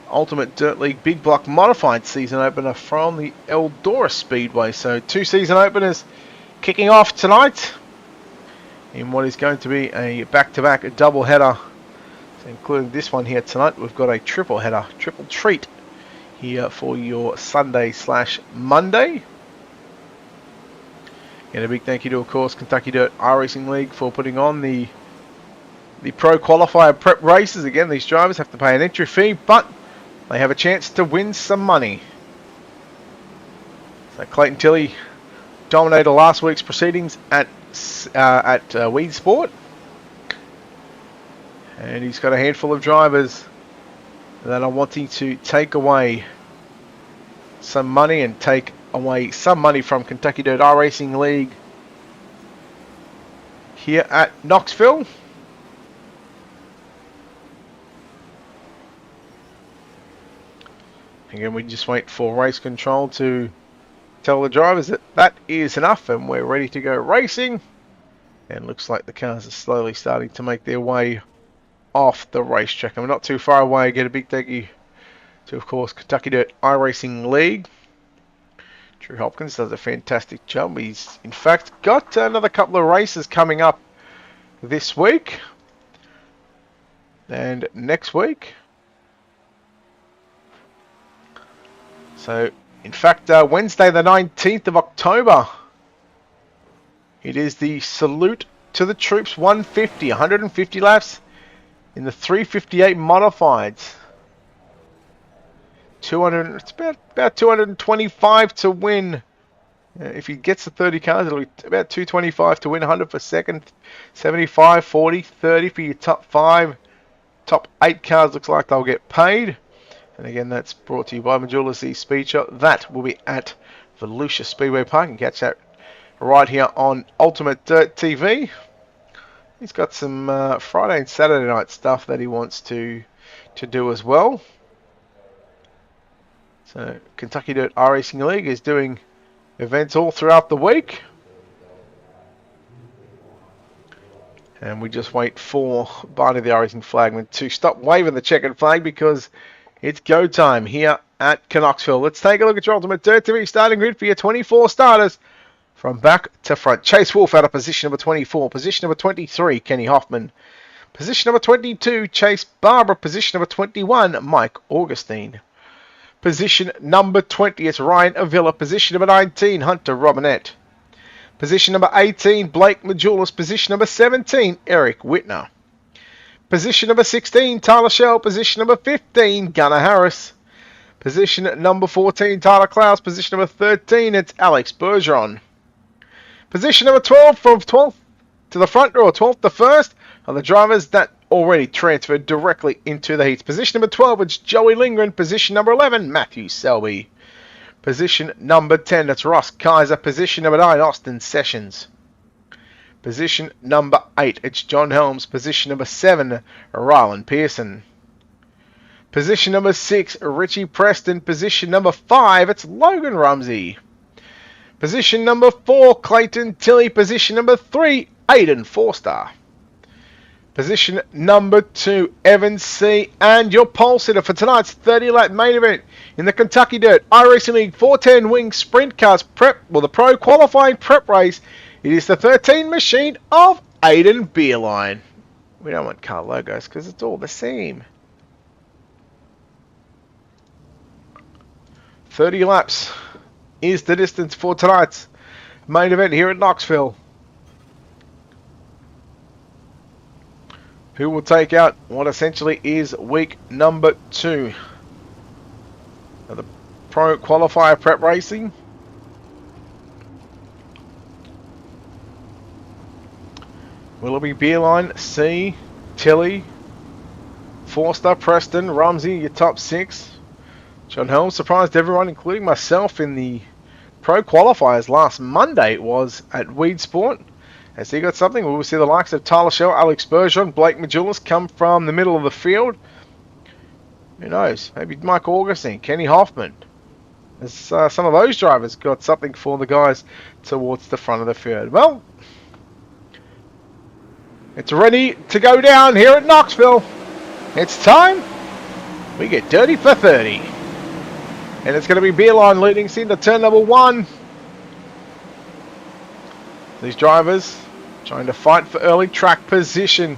Ultimate Dirt League Big Block Modified season opener from the Eldora Speedway. So 2 season openers kicking off tonight in what is going to be a back-to-back double header So including this one here tonight, we've got a triple header, triple treat here for your Sunday / Monday. And a big thank you to, of course, Kentucky Dirt iRacing League for putting on the Pro Qualifier prep races. Again, these drivers have to pay an entry fee, but they have a chance to win some money. So Clayton Tilley dominated last week's proceedings at Weed Sport. And he's got a handful of drivers that are wanting to take away some money and take away some money from Kentucky Dirt iRacing League here at Knoxville. Again, we just wait for race control to tell the drivers that that is enough and we're ready to go racing. And looks like the cars are slowly starting to make their way off the racetrack. And we're not too far away. Again, a big thank you to, of course, Kentucky Dirt iRacing League. Drew Hopkins does a fantastic job. He's, in fact, got another couple of races coming up this week and next week. So, in fact, Wednesday the 19th of October, it is the Salute to the Troops 150 laps in the 358 modifieds. It's about 225 to win. If he gets the 30 cars, it'll be about 225 to win, 100 for second, 75, 40, 30 for your top 5. Top 8 cars looks like they'll get paid. And again, that's brought to you by Majulasi Speed Shop. That will be at Volusia Speedway Park. You can catch that right here on Ultimate Dirt TV. He's got some Friday and Saturday night stuff that he wants to do as well. So Kentucky Dirt iRacing League is doing events all throughout the week. And we just wait for Barney the iRacing Flagman to stop waving the checkered flag because it's go time here at Knoxville. Let's take a look at your Ultimate Dirt TV starting grid for your 24 starters from back to front. Chase Wolf out of position number 24. Position number 23, Kenny Hoffman. Position number 22, Chase Barber. Position number 21, Mike Augustine. Position number 20, it's Ryan Avila. Position number 19, Hunter Robinette. Position number 18, Blake Majulis. Position number 17, Eric Whitner. Position number 16, Tyler Shell. Position number 15, Gunnar Harris. Position number 14, Tyler Klaus. Position number 13, it's Alex Bergeron. Position number 12, from 12th to the front row, 12th to 1st, are the drivers that already transferred directly into the heats. Position number 12, it's Joey Lindgren. Position number 11, Matthew Selby. Position number 10, that's Ross Kaiser. Position number 9, Austin Sessions. Position number 8, it's John Helms. Position number 7, Rylan Pearson. Position number 6, Richie Preston. Position number 5, it's Logan Rumsey. Position number 4, Clayton Tilley. Position number 3, Aiden Forster. Position number 2, Evan C. And your pole sitter for tonight's 30-lap main event in the Kentucky Dirt iRacing League 410 Wing Sprintcars Prep, the Pro Qualifying Prep Race. It is the 13 machine of Aiden Beerline. We don't want car logos because it's all the same. 30 laps is the distance for tonight's main event here at Knoxville. Who will take out what essentially is week number 2 of the Pro Qualifier Prep Racing. Will it be Beerline, C, Tilley, Forster, Preston, Rumsey, your top 6? John Helms surprised everyone, including myself, in the Pro Qualifiers last Monday. It was at Weed Sport. Has he got something? We will see the likes of Tyler Shell, Alex Bergeron, Blake Majulis come from the middle of the field. Who knows? Maybe Mike Augustine, Kenny Hoffman. As some of those drivers got something for the guys towards the front of the field. Well, it's ready to go down here at Knoxville. It's time. We get dirty for 30. And it's going to be Beerline leading us into turn number 1. These drivers trying to fight for early track position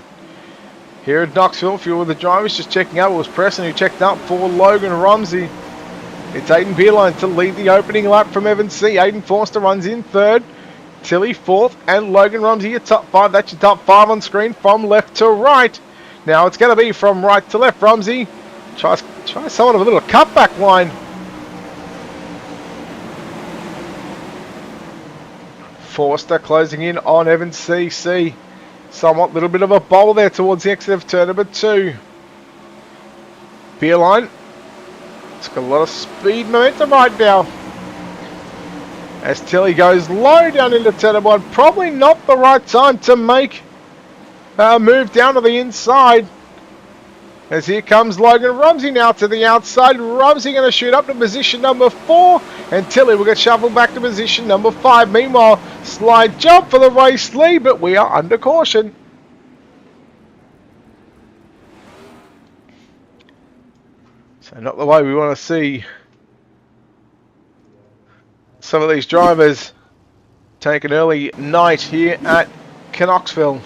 Here at Knoxville, a few of the drivers just checking out. It was Preston who checked up for Logan Rumsey. It's Aiden Beerline to lead the opening lap from Evans C. Aiden Forster runs in third. Tilly fourth, and Logan Rumsey your top five. That's your top five on screen from left to right. Now it's going to be from right to left. Rumsey tries somewhat of a little cutback line. Forster closing in on Evans CC. Somewhat little bit of a bowl there towards the exit of turn number 2. Beerline. It's got a lot of speed momentum right now. As Tilly goes low down into turn number 1. Probably not the right time to make a move down to the inside. As here comes Logan Rumsey now to the outside. Rumsey going to shoot up to position number 4. And Tilly will get shuffled back to position number 5. Meanwhile, slide jump for the race lead, but we are under caution. So not the way we want to see some of these drivers take an early night here at Knoxville.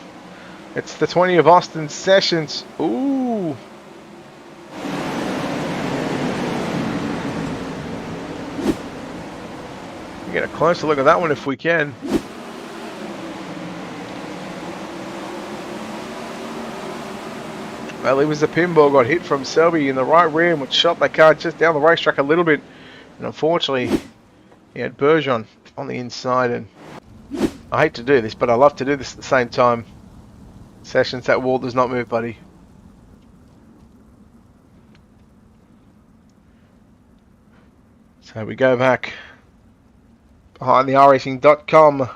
It's the 20 of Austin Sessions. Ooh. Get a closer look at that one if we can. Well, it was a pinball got hit from Selby in the right rear and which shot the car just down the racetrack a little bit. And unfortunately, he had Bergeron on the inside. And I hate to do this, but I love to do this at the same time. Sessions, that wall does not move, buddy. So we go back behind the Iracing.com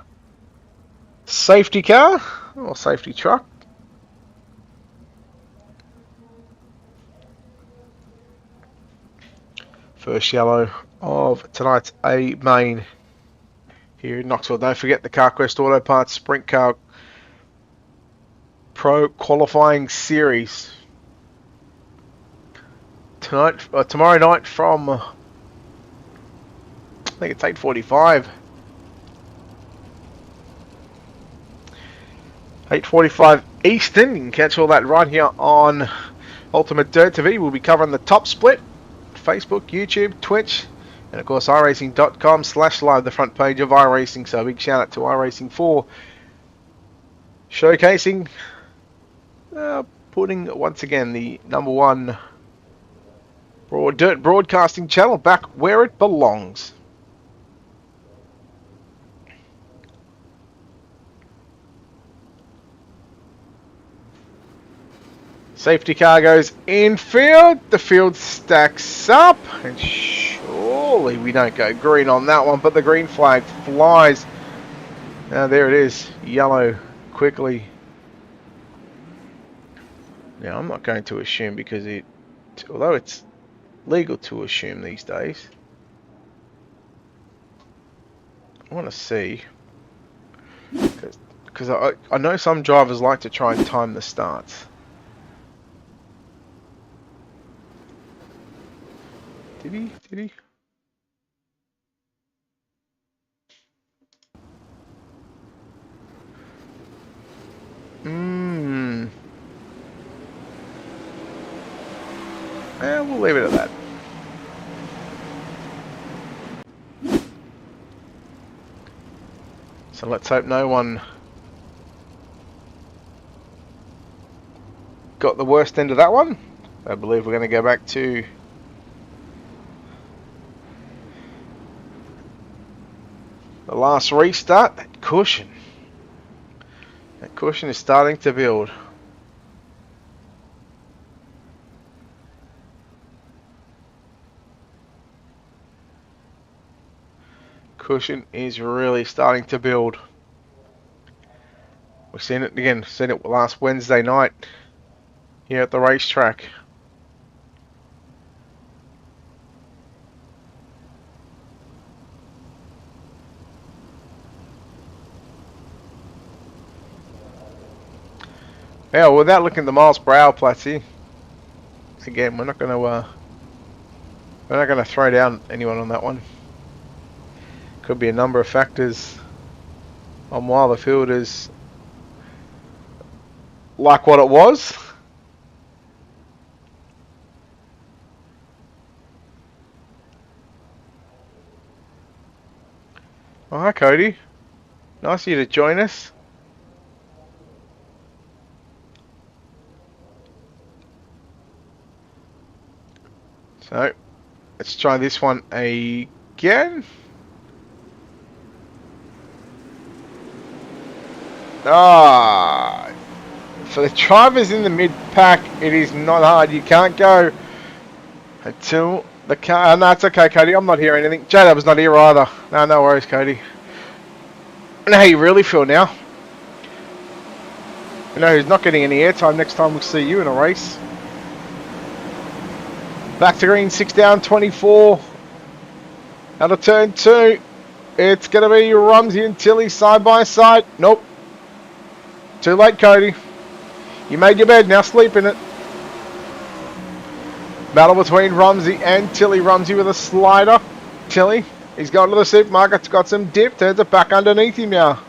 safety car or safety truck. First yellow of tonight's A main here in Knoxville. Don't forget the CarQuest Auto Parts Sprint Car Pro Qualifying Series tomorrow night from I think it's 8:45. 8:45 Eastern. You can catch all that right here on Ultimate Dirt TV. We'll be covering the top split. Facebook, YouTube, Twitch, and of course iracing.com/live, the front page of iRacing. So a big shout out to iRacing for showcasing, putting once again the #1 dirt broadcasting channel back where it belongs. Safety car goes infield, the field stacks up, and surely we don't go green on that one, but the green flag flies. Now there it is, yellow quickly. Now I'm not going to assume because although it's legal to assume these days, I want to see, because I know some drivers like to try and time the starts. Did he? We'll leave it at that. So let's hope no one got the worst end of that one. I believe we're going to go back to the last restart. That cushion is starting to build. Cushion is really starting to build. We've seen it again, last Wednesday night here at the racetrack. Yeah, without looking at the miles per hour, Platty, again, we're not going to throw down anyone on that one. Could be a number of factors on why the field is like what it was. Oh, hi Cody. Nice of you to join us. So, let's try this one again. Ah, for the drivers in the mid pack, it is not hard. You can't go until the car. No, it's okay, Cody. I'm not hearing anything. J-Dub's not here either. No, no worries, Cody. I know how you really feel now. I know he's not getting any airtime next time we see you in a race. Back to green, 6 down, 24. Out of turn 2. It's going to be Rumsey and Tilly side by side. Nope. Too late, Cody. You made your bed, now sleep in it. Battle between Rumsey and Tilly. Rumsey with a slider. Tilly, he's gone to the supermarket, got some dip, turns it back underneath him now.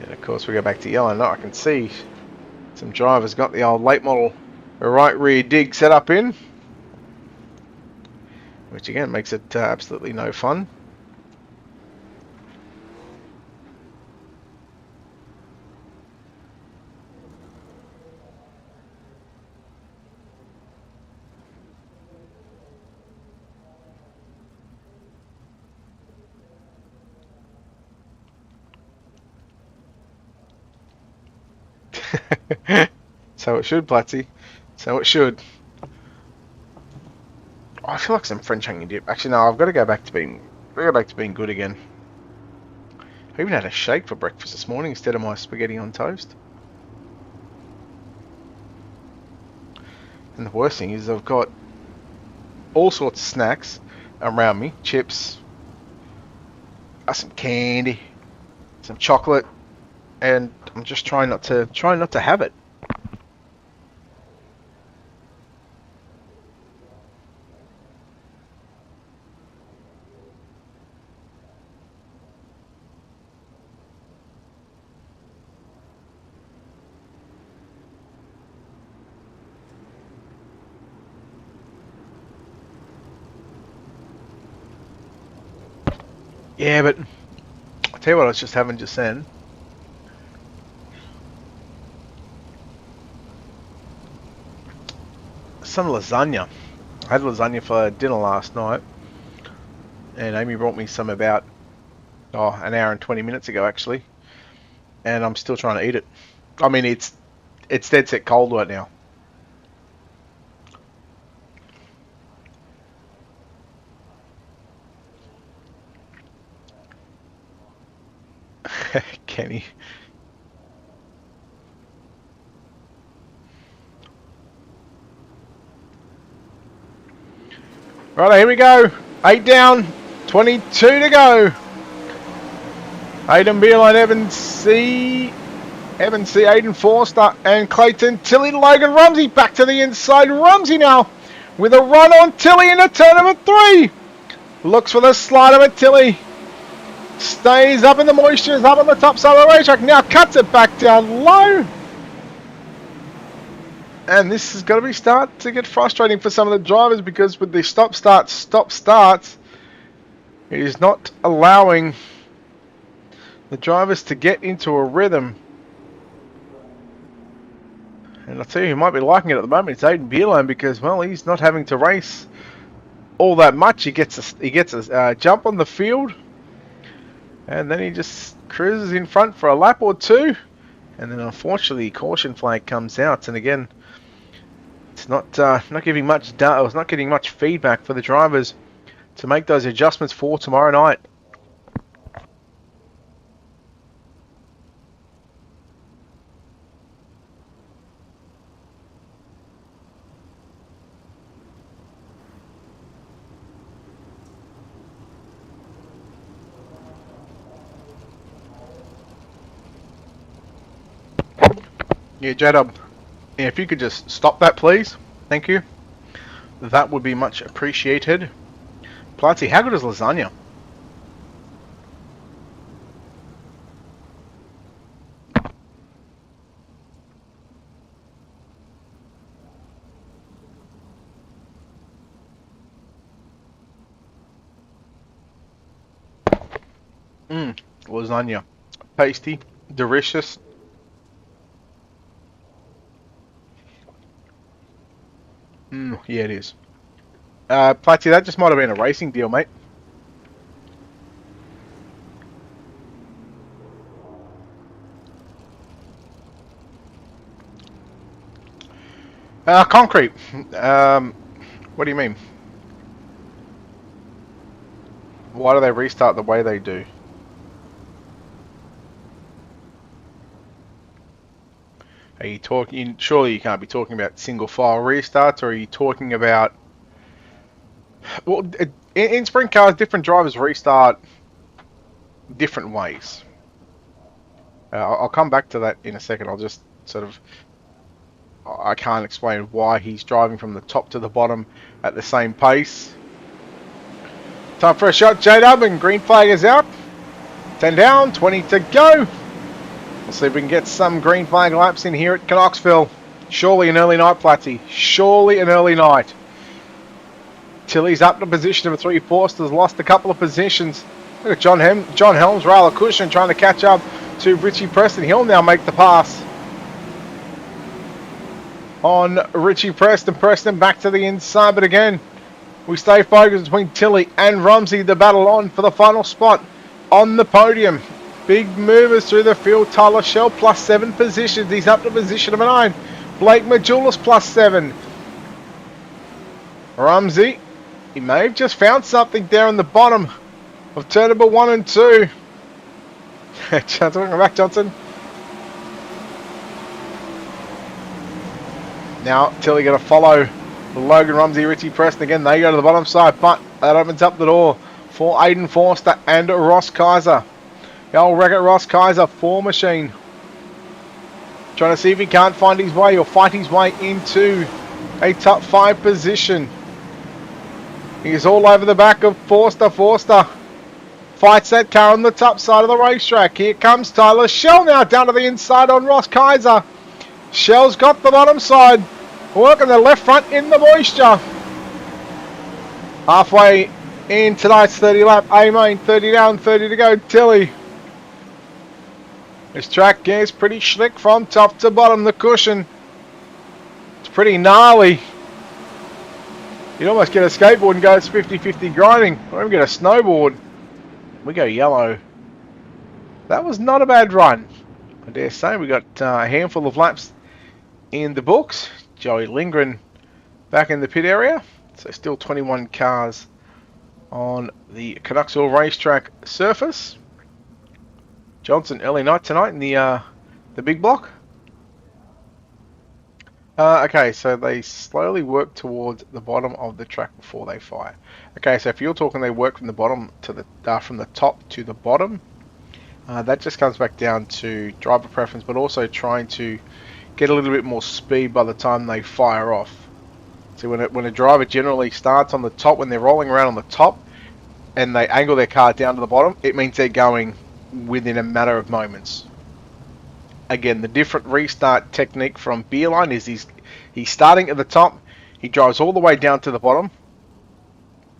And of course we go back to yellow. Now I can see some drivers got the old late model right rear dig set up in. Which again makes it absolutely no fun. So it should, Platzy. So it should. Oh, I feel like some French hanging dip. Actually, no, I've got to go back to being good again. I even had a shake for breakfast this morning instead of my spaghetti on toast. And the worst thing is I've got all sorts of snacks around me. Chips, some candy, some chocolate, and I'm just trying not to have it. Yeah, but I'll tell you what I was just having just then. Some lasagna. I had lasagna for dinner last night, and Amy brought me some about an hour and 20 minutes ago actually, and I'm still trying to eat it. I mean, it's dead set cold right now. Kenny. Right, here we go. 8 down, 22 to go. Aiden Beeline, Evan C, Aiden Forster, and Clayton Tilly, Logan Rumsey back to the inside. Rumsey now with a run on Tilly in a turn number 3. Looks for the slider, but Tilly stays up in the moisture, is up on the top side of the racetrack. Now cuts it back down low. And this is going to be start to get frustrating for some of the drivers, because with the stop starts, it is not allowing the drivers to get into a rhythm. And I'll tell you who might be liking it at the moment, it's Aiden Beerline, because, well, he's not having to race all that much. He gets a jump on the field, and then he just cruises in front for a lap or two, and then unfortunately caution flag comes out, and again it's not giving much it's not getting much feedback for the drivers to make those adjustments for tomorrow night. Yeah, J-Dub, if you could just stop that, please. Thank you. That would be much appreciated. Platzy, how good is lasagna? Lasagna. Tasty, delicious. Yeah, it is. Platty, that just might have been a racing deal, mate. Concrete. What do you mean? Why do they restart the way they do? Are you talking? Surely you can't be talking about single file restarts, or are you talking about? Well, in sprint cars, different drivers restart different ways. I'll come back to that in a second. I'll just sort of. I can't explain why he's driving from the top to the bottom at the same pace. Time for a shot, J-Dub, and green flag is out. 10 down, 20 to go. We'll see if we can get some green flag laps in here at Knoxville. Surely an early night, Platty. Surely an early night. Tilly's up to position number 3. Forster's lost a couple of positions. Look at John Helms, rather cushion, trying to catch up to Richie Preston. He'll now make the pass on Richie Preston. Preston back to the inside, but again, we stay focused between Tilly and Rumsey. The battle on for the final spot on the podium. Big movers through the field. Tyler Shell plus 7 positions. He's up to position number 9. Blake Majulis plus 7. Rumsey, he may have just found something there in the bottom of turn number 1 and 2. Welcome back, Johnson. Now Tilly going to follow Logan Rumsey, Richie Preston again. They go to the bottom side, but that opens up the door for Aiden Forster and Ross Kaiser. The old Wreck-It Ross Kaiser, 4 machine. Trying to see if he can't find his way or fight his way into a top 5 position. He's all over the back of Forster. Forster fights that car on the top side of the racetrack. Here comes Tyler Shell now down to the inside on Ross Kaiser. Shell's got the bottom side. Working the left front in the moisture. Halfway in tonight's 30 lap. A-main, 30 down, 30 to go. Tilly. This track is pretty slick from top to bottom. The cushion. It's pretty gnarly. You'd almost get a skateboard and go it's 50-50 grinding. Or even get a snowboard. We go yellow. That was not a bad run. I dare say we got a handful of laps in the books. Joey Lindgren back in the pit area. So still 21 cars on the Knoxville racetrack surface. Johnson early night tonight in the big block. Okay, so they slowly work towards the bottom of the track before they fire. Okay, so if you're talking they work from the bottom to the from the top to the bottom, that just comes back down to driver preference, but also trying to get a little bit more speed by the time they fire off. So when a driver generally starts on the top, when they're rolling around on the top and they angle their car down to the bottom, it means they're going within a matter of moments. Again, the different restart technique from Beerline is he's starting at the top, he drives all the way down to the bottom.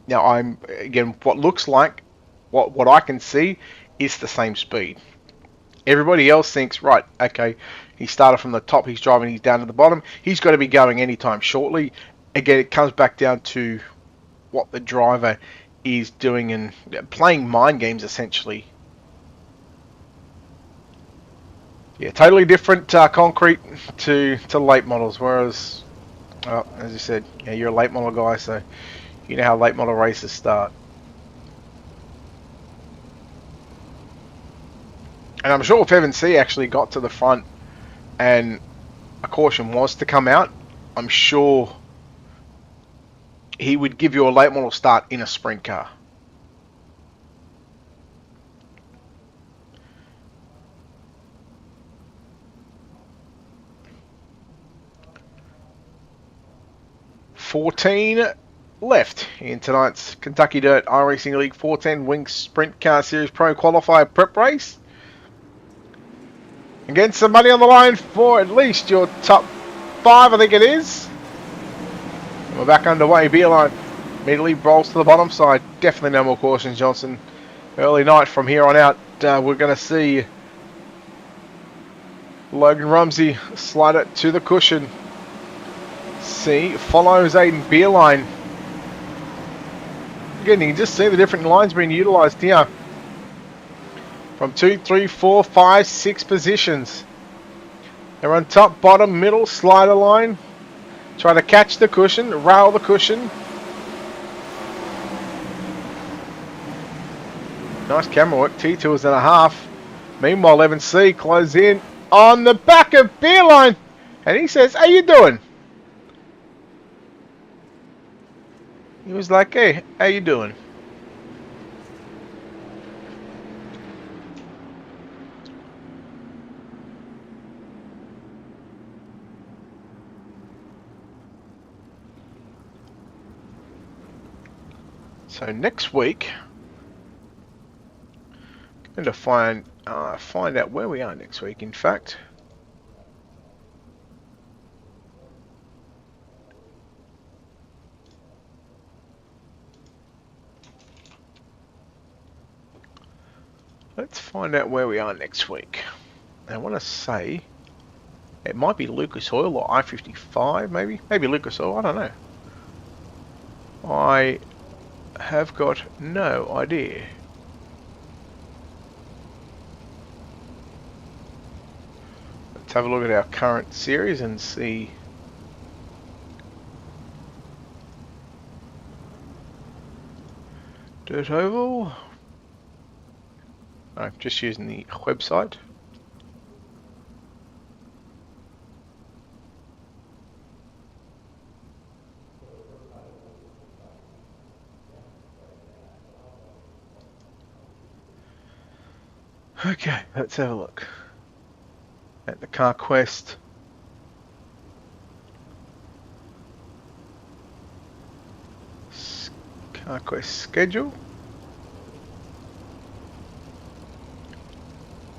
Now again, what looks like, what I can see is the same speed. Everybody else thinks, right, okay, he started from the top, he's driving, he's down to the bottom, he's got to be going anytime shortly. Again, it comes back down to what the driver is doing and playing mind games essentially. Yeah, totally different concrete to late models, whereas, as you said, yeah, you're a late model guy, so you know how late model races start. And I'm sure if Evan C actually got to the front and a caution was to come out, I'm sure he would give you a late model start in a sprint car. $14 left in tonight's Kentucky Dirt iRacing League 410 Wings Sprint Car Series Pro Qualifier Prep Race. And get some money on the line for at least your top 5, I think it is. And we're back underway. Beerline immediately rolls to the bottom side. Definitely no more cautions, Johnson. early night from here on out. We're going to see Logan Rumsey slide it to the cushion. See, follows Aiden Beerline. Again, you can just see the different lines being utilised here. From 2, 3, 4, 5, 6 positions. They're on top, bottom, middle, slider line. Try to catch the cushion, rail the cushion. Nice camera work, T2.5. Meanwhile, Evan C close in on the back of Beerline. And he says, how you doing? He was like, hey, how you doing? So next week, I'm going to find out where we are next week. In fact, let's find out where we are next week. I want to say it might be Lucas Oil or I-55, maybe Lucas Oil. I don't know. I have got no idea. Let's have a look at our current series and see. Dirt Oval. I'm just using the website. Okay, let's have a look at the CarQuest. CarQuest schedule.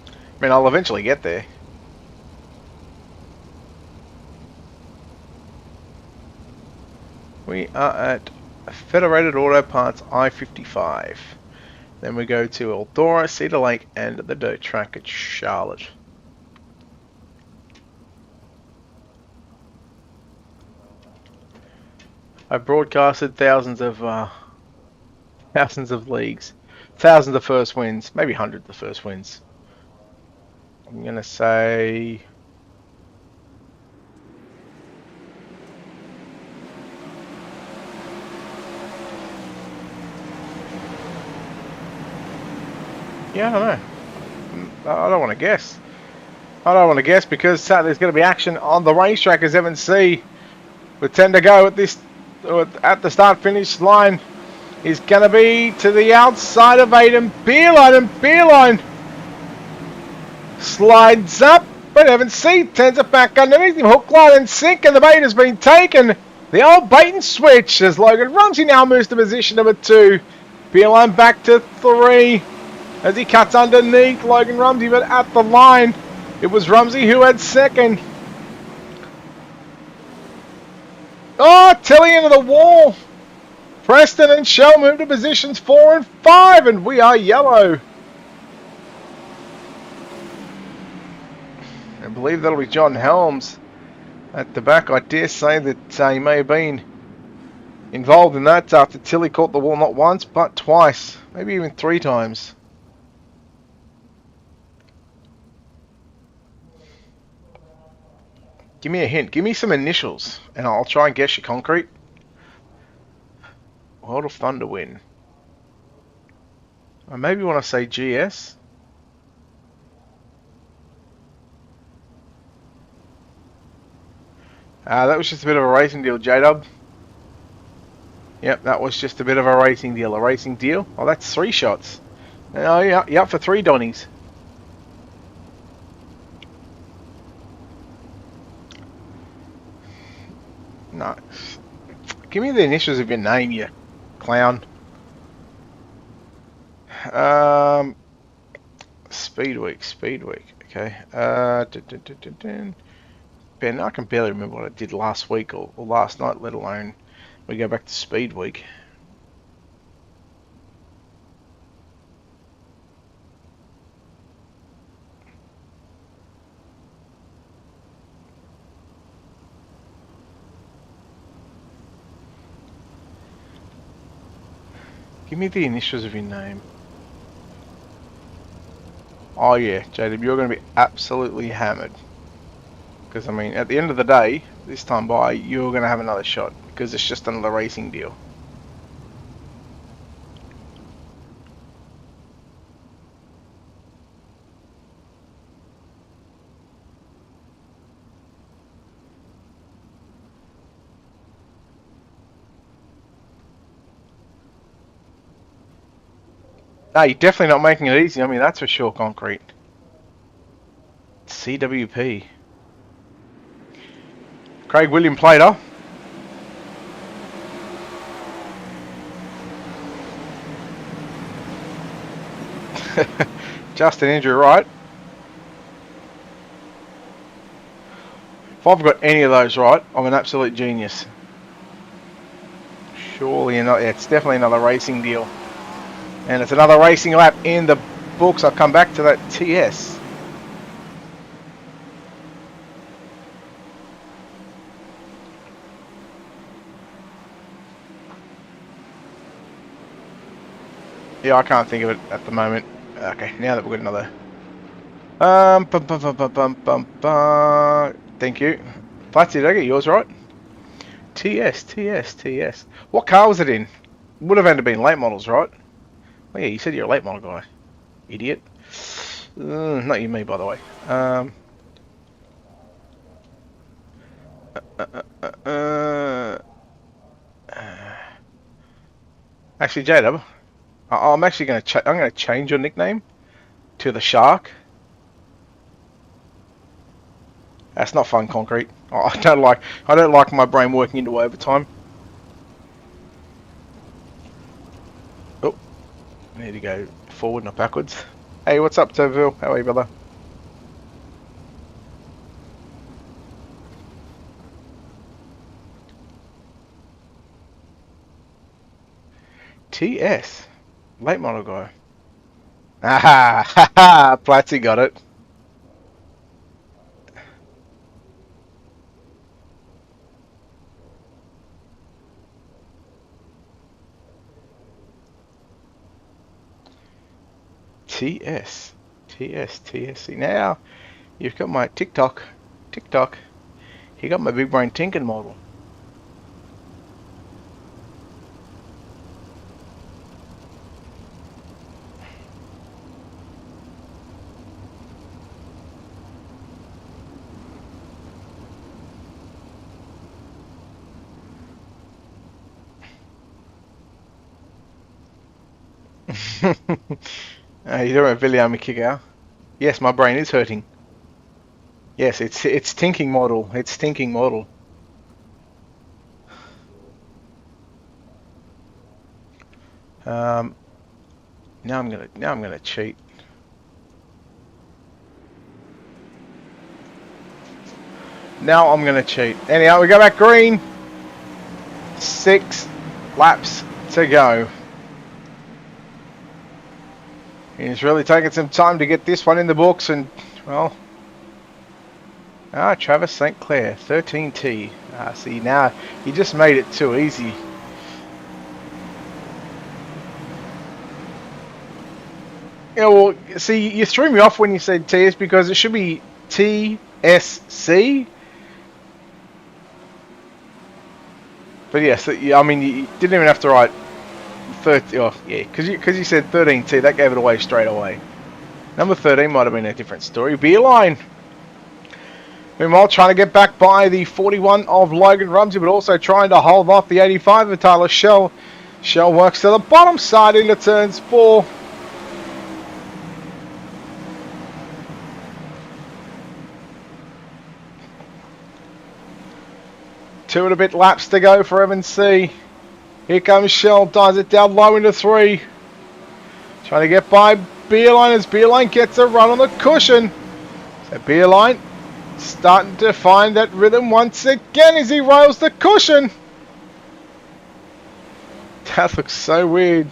I mean, I'll eventually get there. We are at Federated Auto Parts I-55. Then we go to Eldora, Cedar Lake, and the dirt track at Charlotte. I broadcasted thousands of leagues, thousands of first wins, maybe hundreds of first wins. I'm gonna say yeah, I don't know. I don't want to guess. I don't want to guess because Saturday's going to be action on the racetrack as Evan C. with 10 to go at the start-finish line is going to be to the outside of Aiden Beerline, and Beerline slides up, but Evan C turns it back underneath him. Hook, line, and sink, and the bait has been taken. The old bait and switch as Logan Rumsey now moves to position number 2. Beerline back to 3 as he cuts underneath Logan Rumsey, but at the line, it was Rumsey who had second. Oh, Tilly into the wall. Preston and Shell move to positions 4 and 5, and we are yellow. I believe that'll be John Helms at the back. I dare say that he may have been involved in that after Tilly caught the wall not once, but twice. Maybe even 3 times. Give me a hint. Give me some initials, and I'll try and guess your concrete. World of Thunder win. I maybe want to say GS. That was just a bit of a racing deal, J-Dub. Yep, that was just a bit of a racing deal. A racing deal? Oh, that's 3 shots. Oh, yeah, you're up for 3 Donnies. No. Give me the initials of your name, you clown. Speed week. Okay. Ben, I can barely remember what I did last week or last night, let alone we go back to Speed Week. Give me the initials of your name. Oh yeah, Jacob, you're going to be absolutely hammered. Because, I mean, at the end of the day, this time by, you're going to have another shot. Because it's just another racing deal. No, you're definitely not making it easy. I mean, that's for sure, Concrete. CWP. Craig William Plater. Justin Andrew Wright. If I've got any of those right, I'm an absolute genius. Surely not. Yeah, it's definitely another racing deal. And it's another racing lap in the books. I'll come back to that TS. Yeah, I can't think of it at the moment. Okay, now that we've got another. Thank you. Platzi, did I get yours right? TS. What car was it in? Would have had to been late models, right? Oh yeah, you said you're a late model guy. Idiot. Not you, me, by the way. Actually, J-Dub, I'm actually going to change your nickname to the Shark. That's not fun, Concrete. Oh, I don't like my brain working into overtime. Oh, I need to go forward, not backwards. Hey, what's up, Toville? How are you, brother? TS, late model guy. Ah, ha ha! Platzi got it. TS. Now, you've got my TikTok. You got my big brain Tinkin model. You don't have Viliami kick out. Yes, my brain is hurting. Yes, it's tinking model. It's tinking model. Now I'm gonna cheat. Now I'm gonna cheat. Anyhow, we go back green. 6 laps to go. He's really taking some time to get this one in the books, and well, Travis St. Clair, 13T. See, now he just made it too easy. Yeah, well, see, you threw me off when you said TS because it should be TSC. But yes, I mean, you didn't even have to write 30. Oh, yeah, because you said 13T, that gave it away straight away. Number 13 might have been a different story. Beerline. Meanwhile, trying to get back by the 41 of Logan Rumsey, but also trying to hold off the 85 of Tyler Shell. Shell works to the bottom side into turns 4. Two and a bit laps to go for Evan C. Here comes Shell, dives it down low into 3. Trying to get by Beerline as Beerline gets a run on the cushion. So Beerline starting to find that rhythm once again as he rails the cushion. That looks so weird.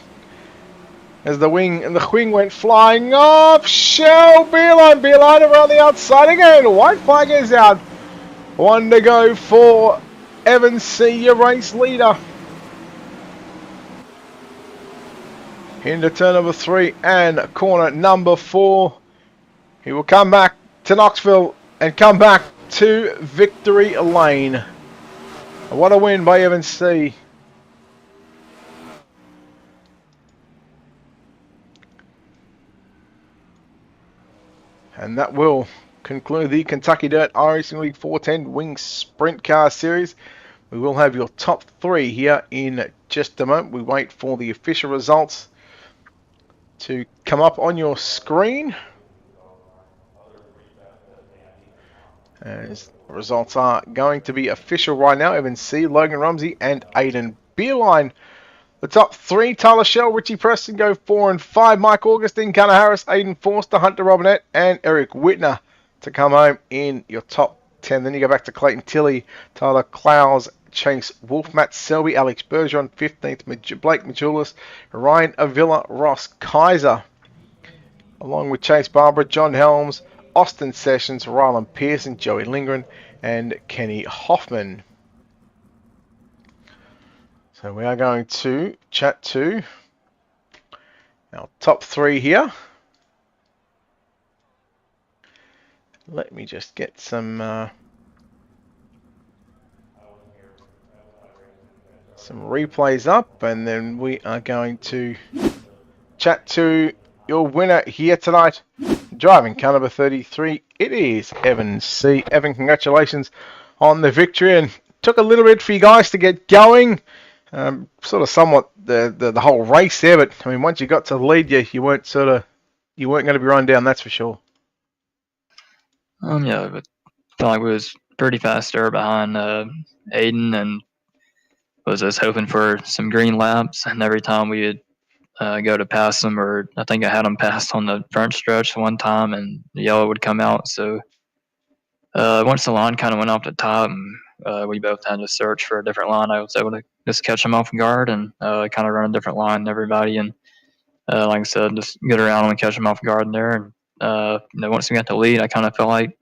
As the wing went flying off. Shell, Beerline around the outside again. White flag is out. 1 to go for Evan C, your race leader. into turn number 3 and corner number 4. He will come back to Knoxville and come back to victory lane. What a win by Evan C. And that will conclude the Kentucky Dirt iRacing League 410 Wings Sprint Car Series. We will have your top 3 here in just a moment. We wait for the official results to come up on your screen. As the results are going to be official right now. Evan C, Logan Rumsey, and Aiden Beerline. The top 3, Tyler Shell, Richie Preston go 4 and 5. Mike Augustine, Connor Harris, Aiden Forster, Hunter Robinette, and Eric Whitner to come home in your top 10. Then you go back to Clayton Tilley, Tyler Clowes, Chase Wolf, Matt Selby, Alex Bergeron, 15th, Blake Majulis, Ryan Avila, Ross Kaiser, along with Chase Barber, John Helms, Austin Sessions, Rylan Pearson, Joey Lindgren, and Kenny Hoffman. So we are going to chat to our top 3 here. Let me just get some replays up, and then we are going to chat to your winner here tonight. Driving car number 33, it is Evan C. Evan, congratulations on the victory, and took a little bit for you guys to get going. Sort of somewhat the whole race there, but I mean, once you got to the lead, you weren't going to be run down, that's for sure.
Yeah, but I felt like we was pretty fast there behind Aiden, and was just hoping for some green laps. And every time we would go to pass them, or I think I had them passed on the front stretch one time, and the yellow would come out. So once the line kind of went off the top, and we both had to search for a different line, I was able to just catch them off guard and kind of run a different line than everybody. And like I said, just get around them and catch them off guard there. And once we got the lead, I kind of felt like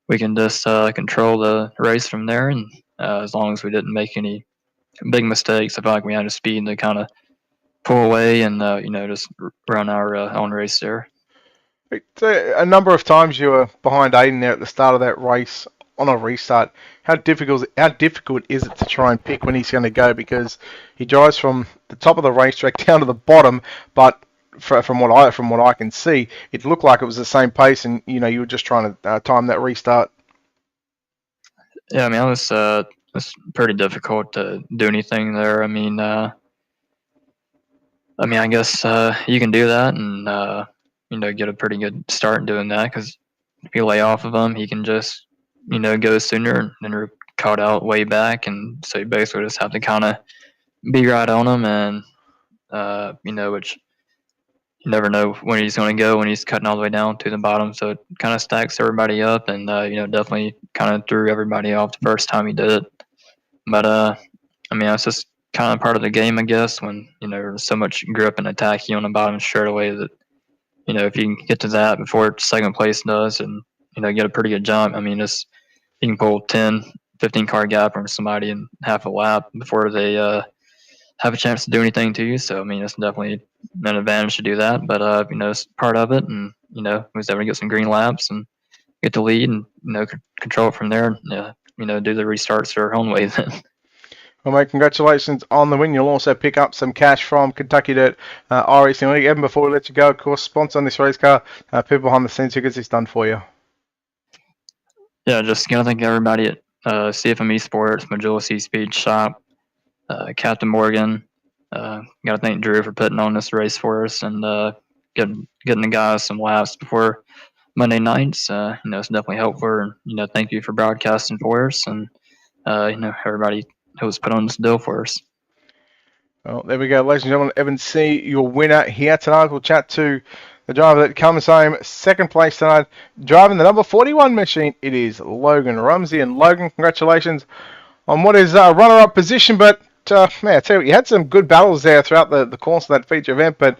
we can just control the race from there. And as long as we didn't make any big mistakes, I felt like we had the speed to kind of pull away and just run our own race there.
A number of times you were behind Aiden there at the start of that race on a restart. How difficult is it to try and pick when he's going to go, because he drives from the top of the racetrack down to the bottom, but from what I can see, it looked like it was the same pace, and you were just trying to time that restart.
Yeah, I mean, it's pretty difficult to do anything there. I mean, I guess you can do that and get a pretty good start in doing that, because if you lay off of him, he can just go sooner, and you're caught out way back, and so you basically just have to kind of be right on him, and which you never know when he's going to go when he's cutting all the way down to the bottom. So it kind of stacks everybody up, and definitely kind of threw everybody off the first time he did it. But it's just kind of part of the game, I guess, when there's so much grip and attack you on the bottom straightaway that if you can get to that before second place does, and get a pretty good jump, I mean, you can pull 10, 15 car gap from somebody in half a lap before they have a chance to do anything to you. So I mean, it's definitely an advantage to do that. But it's part of it, and we was able to get some green laps and get the lead, and control it from there. And, do the restarts their own way then.
Well, mate, congratulations on the win. You'll also pick up some cash from Kentucky Dirt iRacing League. Evan, before we let you go, of course, sponsor on this race car, people behind the scenes, who gets this done for you?
Yeah, just gonna thank everybody at CFM Esports, Majulis E-Speed Shop, Captain Morgan. Gotta thank Drew for putting on this race for us, and getting the guys some laps before Monday nights. It's definitely helpful. And thank you for broadcasting for us, and everybody who was put on this deal for us.
Well, there we go, ladies and gentlemen. Evan C, your winner here tonight. We'll chat to the driver that comes home second place tonight, driving the number 41 machine. It is Logan Rumsey. And Logan, congratulations on what is a runner-up position. But I tell you what, you had some good battles there throughout the course of that feature event. But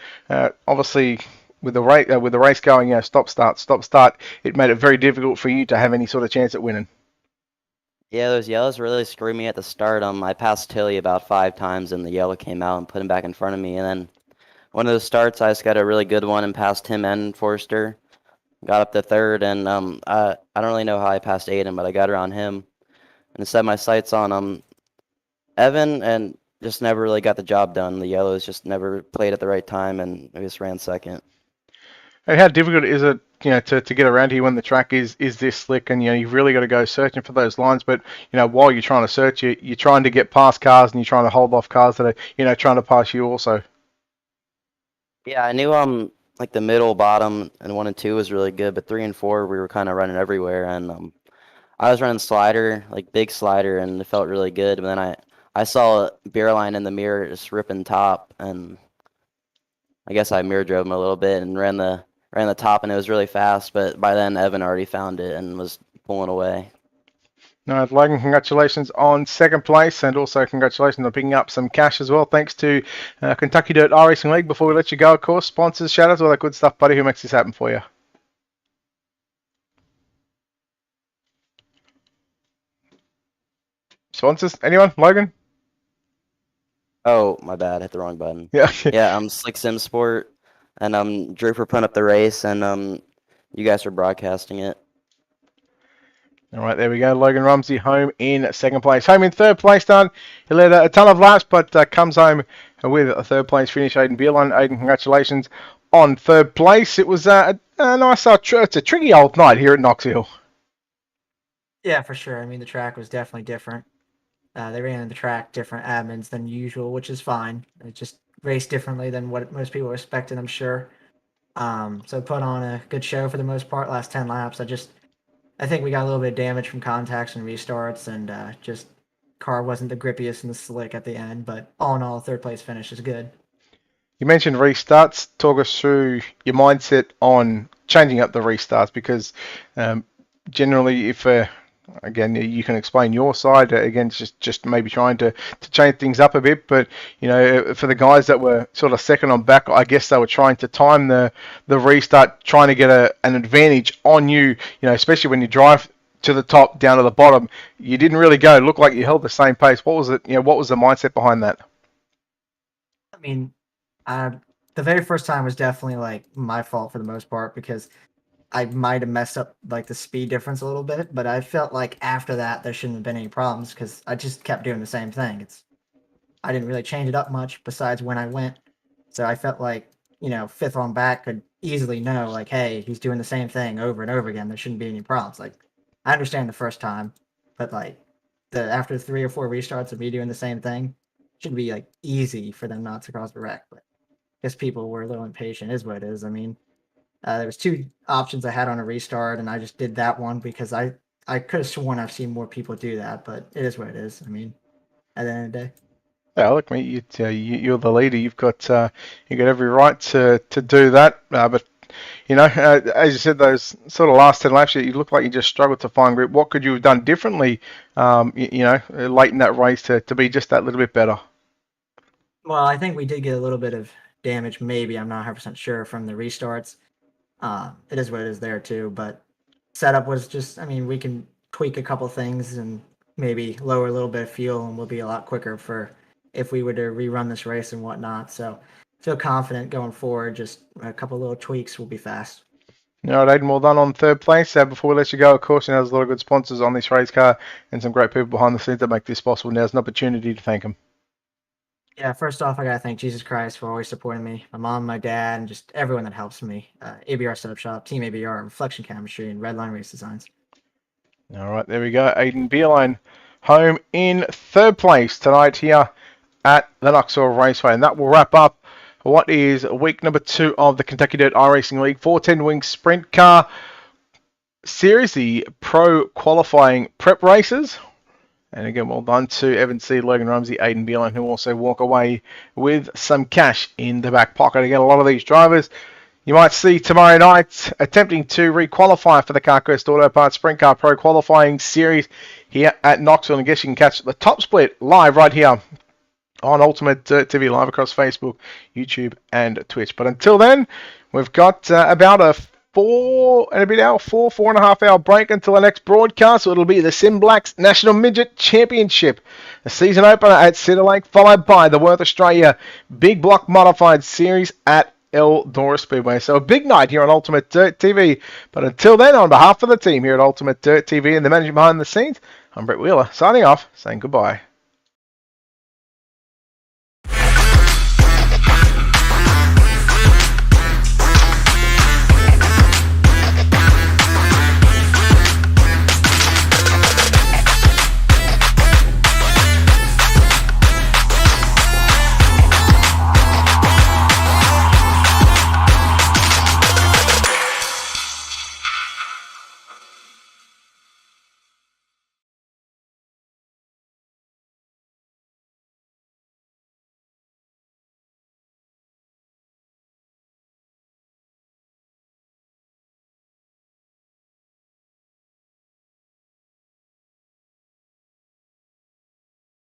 obviously, with the race going, stop start, it made it very difficult for you to have any sort of chance at winning.
Yeah, those yellows really screwed me at the start. I passed Tilly about 5 times, and the yellow came out and put him back in front of me. And then one of those starts, I just got a really good one and passed him and Forster. Got up to third, and I don't really know how I passed Aiden, but I got around him and set my sights on Evan, and just never really got the job done. The yellows just never played at the right time, and I just ran second.
And how difficult is it, to get around here when the track is this slick, and you've really got to go searching for those lines. But while you're trying to search, you're trying to get past cars, and you're trying to hold off cars that are trying to pass you also.
Yeah, I knew like the middle, bottom, and 1 and 2 was really good, but 3 and 4 we were kind of running everywhere, and I was running slider, like big slider, and it felt really good. But then I saw a beer line in the mirror just ripping top, and I guess I mirror drove him a little bit and ran the top, and it was really fast. But by then Evan already found it and was pulling away.
All right, Logan, congratulations on second place, and also congratulations on picking up some cash as well. Thanks to Kentucky Dirt iRacing League. Before we let you go, of course, sponsors, shout-outs, all that good stuff, buddy. Who makes this happen for you? Sponsors? Anyone? Logan?
Oh, my bad, I hit the wrong button.
Yeah.
Yeah, Slick Sim Sport, and Drew for putting up the race, and you guys for broadcasting it.
All right, there we go. Logan Rumsey home in second place. Home in third place, done. He led a ton of laps, but comes home with a third place finish. Aiden Beerline. Aiden, congratulations on third place. It was a nice, it's a tricky old night here at Knoxville.
Yeah, for sure. I mean, the track was definitely different. They ran the track different admins than usual, which is fine. It just raced differently than what most people expected, I'm sure. So put on a good show for the most part. Last 10 laps, I think we got a little bit of damage from contacts and restarts, and just car wasn't the grippiest and the slick at the end. But all in all, third place finish is good.
You mentioned restarts. Talk us through your mindset on changing up the restarts, because generally, if again, you can explain your side. Again, just maybe trying to change things up a bit. But for the guys that were sort of second on back, I guess they were trying to time the restart, trying to get an advantage on you. Especially when you drive to the top, down to the bottom, you didn't really go. It looked like you held the same pace. What was it? What was the mindset behind that?
I mean, the very first time was definitely like my fault for the most part, because I might have messed up like the speed difference a little bit, but I felt like after that there shouldn't have been any problems because I just kept doing the same thing. I didn't really change it up much besides when I went. So I felt like, fifth on back could easily know, like, hey, he's doing the same thing over and over again. There shouldn't be any problems. Like, I understand the first time, but like after 3 or 4 restarts of me doing the same thing, it should be like easy for them not to cause the wreck. But I guess people were a little impatient, is what it is. I mean, there was 2 options I had on a restart, and I just did that one because I could have sworn I've seen more people do that, but it is what it is. I mean, at the end of the day.
Yeah, look, mate, you're the leader. You've got every right to do that. But as you said, those sort of last 10 laps, you look like you just struggled to find grip. What could you have done differently, late in that race to be just that little bit better?
Well, I think we did get a little bit of damage. Maybe, I'm not 100% sure, from the restarts. It is what it is there too, but setup was just, I mean, we can tweak a couple things and maybe lower a little bit of fuel, and we'll be a lot quicker for if we were to rerun this race and whatnot. So feel confident going forward. Just a couple little tweaks will be fast.
All right, Aiden, well done on third place. Before we let you go, of course, there's a lot of good sponsors on this race car and some great people behind the scenes that make this possible. Now's an opportunity to thank them.
Yeah, first off, I gotta thank Jesus Christ for always supporting me, my mom, my dad, and just everyone that helps me. ABR Setup Shop, Team ABR, Reflection Chemistry, and Redline Race Designs.
All right, there we go. Aiden Beerline home in third place tonight here at the Knoxville Raceway. And that will wrap up what is week number 2 of the Kentucky Dirt iRacing League 410 Wing Sprint Car Series, the pro qualifying prep races. And again, well done to Evan C., Logan Rumsey, Aiden Beerline, who also walk away with some cash in the back pocket. Again, a lot of these drivers you might see tomorrow night attempting to re-qualify for the CarQuest Auto Parts Sprint Car Pro Qualifying Series here at Knoxville. And I guess you can catch the top split live right here on Ultimate Dirt TV, live across Facebook, YouTube, and Twitch. But until then, we've got about a 4 and a bit hour, 4.5 hour break until the next broadcast. So it'll be the Sim Blacks National Midget Championship, a season opener at Cedar Lake, followed by the Worth Australia Big Block Modified Series at Eldora Speedway. So a big night here on Ultimate Dirt TV. But until then, on behalf of the team here at Ultimate Dirt TV and the management behind the scenes, I'm Brett Wheeler, signing off, saying goodbye.